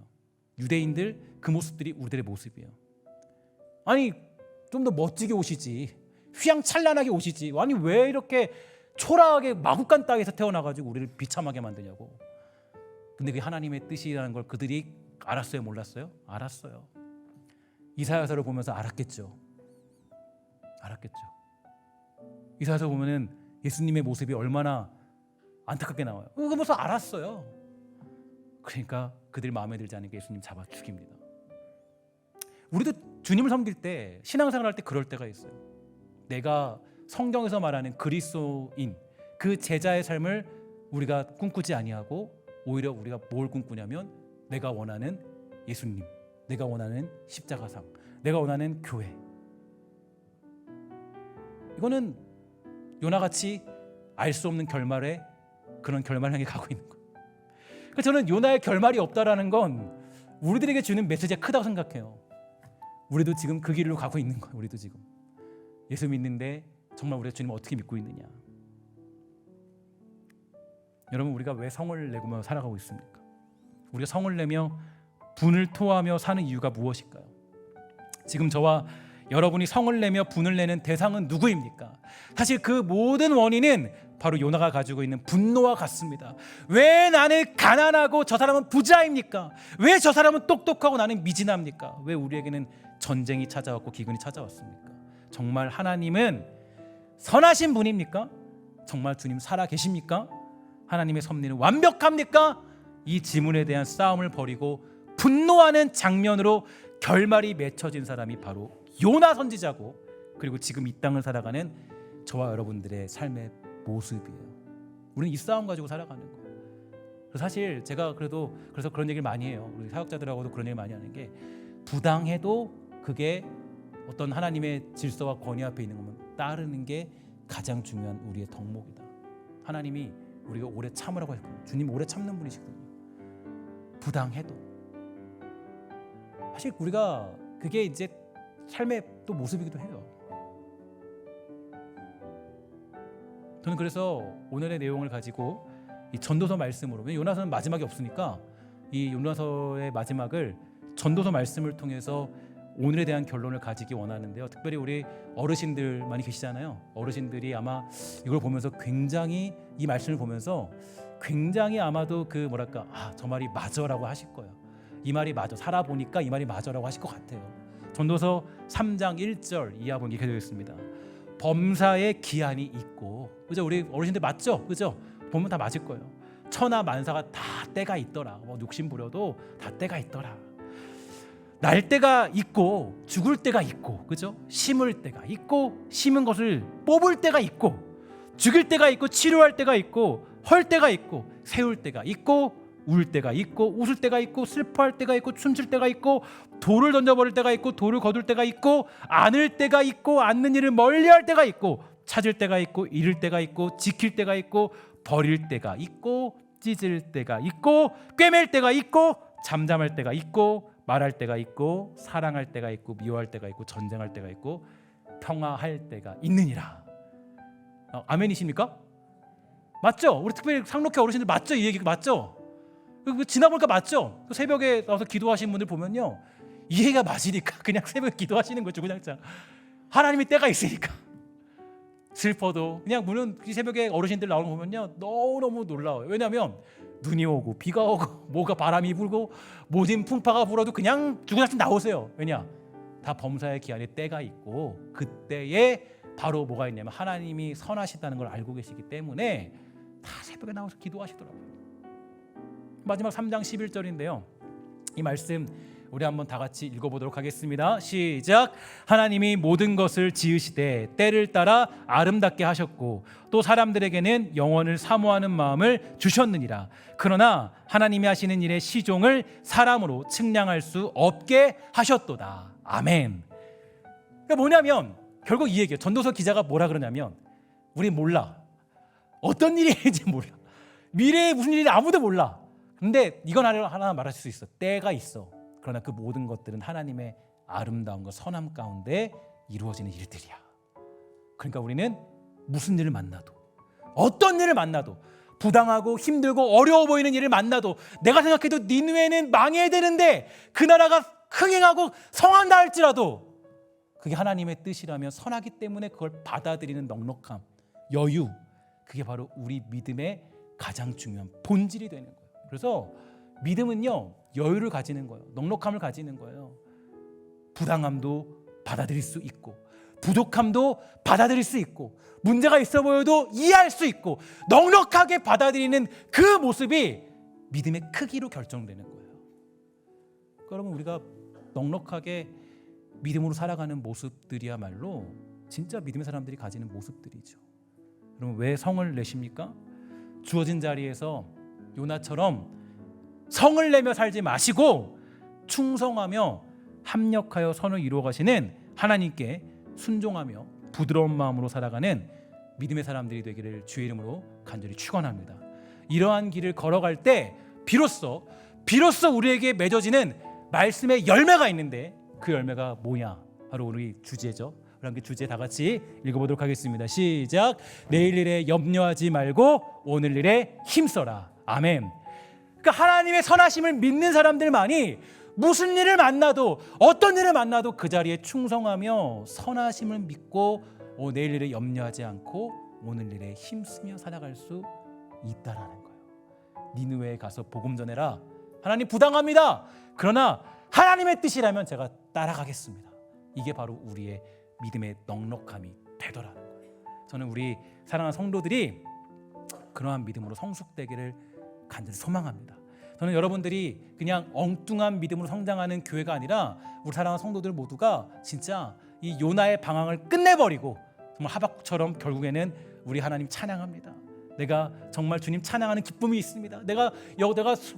유대인들 그 모습들이 우리들의 모습이에요. 아니 좀 더 멋지게 오시지. 휘황찬란하게 오시지. 아니 왜 이렇게 초라하게 마구간 땅에서 태어나가지고 우리를 비참하게 만드냐고. 근데 그게 하나님의 뜻이라는 걸 그들이 알았어요? 몰랐어요? 알았어요. 이사야서를 보면서 알았겠죠. 이사야서 보면은 예수님의 모습이 얼마나 안타깝게 나와요. 그거 벌써 알았어요. 그러니까 그들 마음에 들지 않으니까 예수님 잡아 죽입니다. 우리도 주님을 섬길 때, 신앙생활 할 때 그럴 때가 있어요. 내가 성경에서 말하는 그리스도인 그 제자의 삶을 우리가 꿈꾸지 아니하고 오히려 우리가 뭘 꿈꾸냐면 내가 원하는 예수님, 내가 원하는 십자가상, 내가 원하는 교회. 이거는 요나같이 알 수 없는 결말에 그런 결말을 향해 가고 있는 거예요. 그래서 저는 요나의 결말이 없다라는 건 우리들에게 주는 메시지가 크다고 생각해요. 우리도 지금 그 길로 가고 있는 거예요. 우리도 지금 예수 믿는데 정말 우리가 주님을 어떻게 믿고 있느냐. 여러분, 우리가 왜 성을 내며 살아가고 있습니까? 우리가 성을 내며 분을 토하며 사는 이유가 무엇일까요? 지금 저와 여러분이 성을 내며 분을 내는 대상은 누구입니까? 사실 그 모든 원인은 바로 요나가 가지고 있는 분노와 같습니다. 왜 나는 가난하고 저 사람은 부자입니까? 왜 저 사람은 똑똑하고 나는 미진합니까? 왜 우리에게는 전쟁이 찾아왔고 기근이 찾아왔습니까? 정말 하나님은 선하신 분입니까? 정말 주님 살아 계십니까? 하나님의 섭리는 완벽합니까? 이 질문에 대한 싸움을 벌이고 분노하는 장면으로 결말이 맺혀진 사람이 바로 요나 선지자고, 그리고 지금 이 땅을 살아가는 저와 여러분들의 삶의 모습이에요. 우리는 이 싸움 가지고 살아가는 거예요. 그래서 사실 제가 그래서 그런 얘기를 많이 해요. 우리 사역자들하고도 그런 얘기 많이 하는 게, 부당해도 그게 어떤 하나님의 질서와 권위 앞에 있는 거면 따르는 게 가장 중요한 우리의 덕목이다. 하나님이 우리가 오래 참으라고 했거든요. 주님 오래 참는 분이시거든요. 부당해도. 사실 우리가 그게 이제 삶의 또 모습이기도 해요. 저는 그래서 오늘의 내용을 가지고 이 전도서 말씀으로, 요나서는 마지막이 없으니까 이 요나서의 마지막을 전도서 말씀을 통해서 오늘에 대한 결론을 가지기 원하는데요. 특별히 우리 어르신들 많이 계시잖아요. 어르신들이 아마 이걸 보면서 굉장히, 이 말씀을 보면서 굉장히 아마도 그 뭐랄까, 저 말이 맞아라고 하실 거예요. 이 말이 맞아, 살아보니까 이 말이 맞아라고 하실 것 같아요. 전도서 3장 1절 이하 보면 이렇게 되어 있습니다. 범사에 기한이 있고, 그죠? 우리 어르신들 맞죠? 그죠? 보면 다 맞을 거예요. 천하 만사가 다 때가 있더라. 욕심 부려도 다 때가 있더라. 날 때가 있고 죽을 때가 있고, 그죠? 심을 때가 있고 심은 것을 뽑을 때가 있고, 죽일 때가 있고 치료할 때가 있고, 헐 때가 있고 세울 때가 있고, 울 때가 있고 웃을 때가 있고, 슬퍼할 때가 있고 춤출 때가 있고, 돌을 던져버릴 때가 있고 돌을 거둘 때가 있고, 안을 때가 있고 앉는 일을 멀리할 때가 있고, 찾을 때가 있고 잃을 때가 있고, 지킬 때가 있고 버릴 때가 있고, 찢을 때가 있고, 꿰맬 때가 있고, 잠잠할 때가 있고, 말할 때가 있고, 사랑할 때가 있고, 미워할 때가 있고, 전쟁할 때가 있고, 평화할 때가 있느니라. 아멘이십니까? 맞죠? 우리 특별히 상록회 어르신들 맞죠? 이 얘기 맞죠? 지나보니까 맞죠? 새벽에 나와서 기도하시는 분들 보면요, 이 얘기가 맞으니까 그냥 새벽에 기도하시는 거죠. 그냥 하나님이 때가 있으니까. 슬퍼도 그냥, 물론 새벽에 어르신들 나오는 거 보면요 너무너무 놀라워요. 왜냐하면 눈이 오고 비가 오고 뭐가 바람이 불고 모진 풍파가 불어도 그냥 주구장창 나오세요. 왜냐? 다 범사의 기한에 때가 있고, 그때에 바로 뭐가 있냐면 하나님이 선하시다는 걸 알고 계시기 때문에 다 새벽에 나와서 기도하시더라고요. 마지막 3장 11절인데요. 이 말씀 우리 한번 다 같이 읽어보도록 하겠습니다. 시작. 하나님이 모든 것을 지으시되 때를 따라 아름답게 하셨고, 또 사람들에게는 영원을 사모하는 마음을 주셨느니라. 그러나 하나님이 하시는 일의 시종을 사람으로 측량할 수 없게 하셨도다. 아멘. 그러니까 뭐냐면 결국 이 얘기예요. 전도서 기자가 뭐라 그러냐면, 우리 몰라. 어떤 일이 있는지 몰라. 미래에 무슨 일이 아무도 몰라. 근데 이건 하나 말할 수 있어. 때가 있어. 그러나 그 모든 것들은 하나님의 아름다움과 선함 가운데 이루어지는 일들이야. 그러니까 우리는 무슨 일을 만나도, 어떤 일을 만나도, 부당하고 힘들고 어려워 보이는 일을 만나도, 내가 생각해도 니느웨는 망해야 되는데 그 나라가 흥행하고 성한다 할지라도 그게 하나님의 뜻이라면 선하기 때문에 그걸 받아들이는 넉넉함, 여유, 그게 바로 우리 믿음의 가장 중요한 본질이 되는 거예요. 그래서 믿음은요, 여유를 가지는 거예요. 넉넉함을 가지는 거예요. 부당함도 받아들일 수 있고, 부족함도 받아들일 수 있고 문제가 있어 보여도 이해할 수 있고 넉넉하게 받아들이는 그 모습이 믿음의 크기로 결정되는 거예요. 여러분, 우리가 넉넉하게 믿음으로 살아가는 모습들이야말로 진짜 믿음의 사람들이 가지는 모습들이죠. 여러분, 왜 성을 내십니까? 주어진 자리에서 요나처럼 성을 내며 살지 마시고 충성하며 합력하여 선을 이루어 가시는 하나님께 순종하며 부드러운 마음으로 살아가는 믿음의 사람들이 되기를 주의 이름으로 간절히 축원합니다. 이러한 길을 걸어갈 때 비로소 우리에게 맺어지는 말씀의 열매가 있는데 그 열매가 뭐냐? 바로 우리 주제죠. 그럼 주제 다 같이 읽어보도록 하겠습니다. 시작. 내일 일에 염려하지 말고 오늘 일에 힘써라. 아멘. 그러니까 하나님의 선하심을 믿는 사람들만이 무슨 일을 만나도 어떤 일을 만나도 그 자리에 충성하며 선하심을 믿고 내일 일에 염려하지 않고 오늘 일에 힘쓰며 살아갈 수 있다라는 거예요. 니느웨에 가서 복음 전해라. 하나님 부당합니다. 그러나 하나님의 뜻이라면 제가 따라가겠습니다. 이게 바로 우리의 믿음의 넉넉함이 되더라는 거예요. 저는 우리 사랑하는 성도들이 그러한 믿음으로 성숙되기를 간절히 소망합니다. 저는 여러분들이 그냥 엉뚱한 믿음으로 성장하는 교회가 아니라 우리 사랑하는 성도들 모두가 진짜 이 요나의 방황을 끝내버리고 정말 하박국처럼 결국에는 우리 하나님 찬양합니다. 내가 정말 주님 찬양하는 기쁨이 있습니다. 내가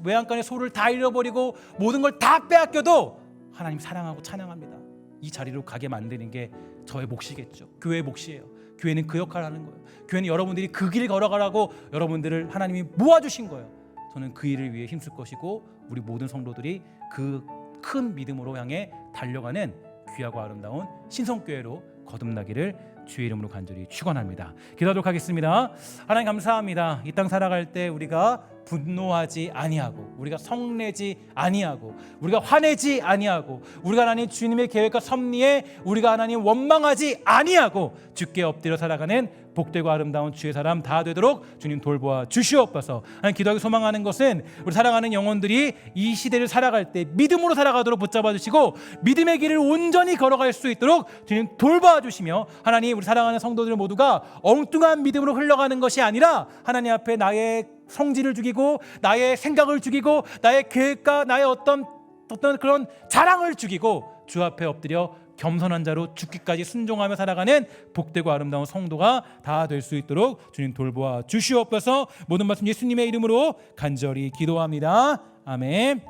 외양간에 소를 다 잃어버리고 모든 걸 다 빼앗겨도 하나님 사랑하고 찬양합니다. 이 자리로 가게 만드는 게 저의 몫이겠죠. 교회의 몫이에요. 교회는 그 역할을 하는 거예요. 교회는 여러분들이 그 길을 걸어가라고 여러분들을 하나님이 모아주신 거예요. 저는 그 일을 위해 힘쓸 것이고 우리 모든 성도들이 그 큰 믿음으로 향해 달려가는 귀하고 아름다운 신성교회로 거듭나기를 주의 이름으로 간절히 축원합니다. 기도하도록 하겠습니다. 하나님 감사합니다. 이 땅 살아갈 때 우리가 분노하지 아니하고 우리가 성내지 아니하고 우리가 화내지 아니하고 우리가 하나님 주님의 계획과 섭리에 우리가 하나님 원망하지 아니하고 주께 엎드려 살아가는 복되고 아름다운 주의 사람 다 되도록 주님 돌보아 주시옵소서. 하나님 기도하기 소망하는 것은 우리 사랑하는 영혼들이 이 시대를 살아갈 때 믿음으로 살아가도록 붙잡아 주시고 믿음의 길을 온전히 걸어갈 수 있도록 주님 돌보아 주시며 하나님 우리 사랑하는 성도들 모두가 엉뚱한 믿음으로 흘러가는 것이 아니라 하나님 앞에 나의 성질을 죽이고 나의 생각을 죽이고 나의 계획과 나의 어떤 그런 자랑을 죽이고 주 앞에 엎드려 겸손한 자로 죽기까지 순종하며 살아가는 복되고 아름다운 성도가 다 될 수 있도록 주님 돌보아 주시옵소서. 모든 말씀 예수님의 이름으로 간절히 기도합니다. 아멘.